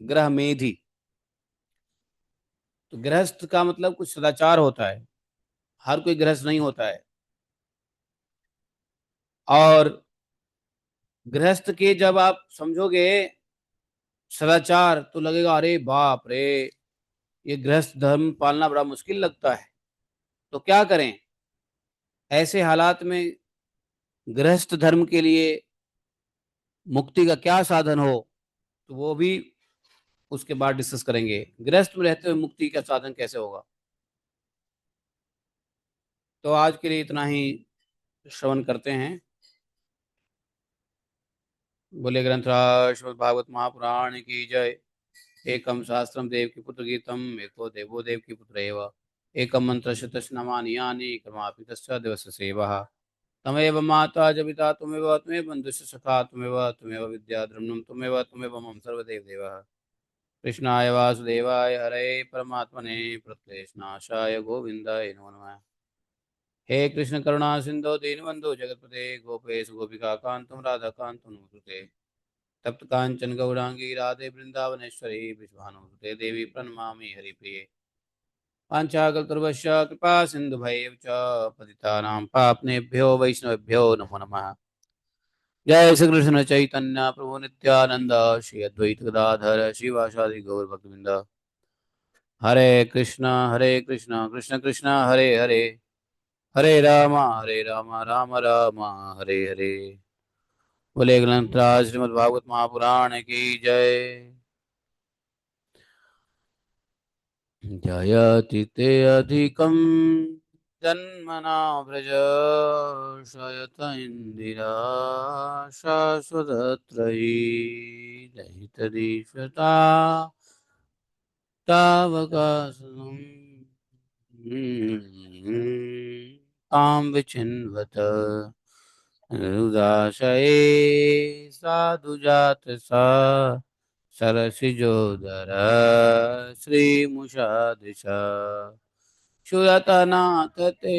ग्रह मेधी। तो गृहस्थ का मतलब कुछ सदाचार होता है, हर कोई गृहस्थ नहीं होता है। और गृहस्थ के जब आप समझोगे सदाचार तो लगेगा अरे बाप रे, ये गृहस्थ धर्म पालना बड़ा मुश्किल लगता है। तो क्या करें ऐसे हालात में, गृहस्थ धर्म के लिए मुक्ति का क्या साधन हो, तो वो भी उसके बाद डिस्कस करेंगे। गृहस्थ में रहते हुए मुक्ति का साधन कैसे होगा। तो आज के लिए इतना ही श्रवण करते हैं। बोले ग्रंथराज श्रीमद् भागवत महापुराण की जय। एकम शास्त्रम देव की पुत्र गीतम, एको देवो देव की पुत्र एव, एकम मंत्र शतश नमानि यानि क्रमापि तस्य दिवस सेवा। तमेव माता च पिता त्वमेव, त्वमेव बन्धुश्च सखा त्वमेव, त्वमेव विद्या द्रविणं त्वमेव, त्वमेव मम सर्वदेव देवः। कृष्णाय वासुदेवाय हरे परमात्मने प्रत्येष्णाशाय गोविन्दाय नमो नमः। हे कृष्ण करुणा सिंधु दीनबंधु जगतपते गोपेश गोपिका कांतम राधा कांतम नमोस्तुते। तप्त कांचन गौरांगी राधे वृंदावनेश्वरी विश्वानुसुते देवी प्रणमामि हरिप्रिये। पांचाकल्पतरुभ्यश्च कृपा सिन्धुभैव च पतितानां पावनेभ्यो वैष्णवेभ्यो नमो नमः। जय श्री कृष्ण चैतन्य प्रभु नित्यानंद, श्री अद्वैत गदाधर शिवासादि गौर भक्तवृंद। हरे कृष्ण कृष्ण कृष्ण हरे हरे, हरे राम राम राम हरे हरे। बोले ग्रंथराज श्रीमद् भागवत महापुराण की जय। जयति ते अधिकं जन्मना व्रज, शयत इंदिरा शाश्वतत्रयी। दहितदीशता तावकाशम् तां विचिन्वत। उदाशये साधुजात सा, सरसिजोदर श्रीमुषादिशा। सुरतनाथ ते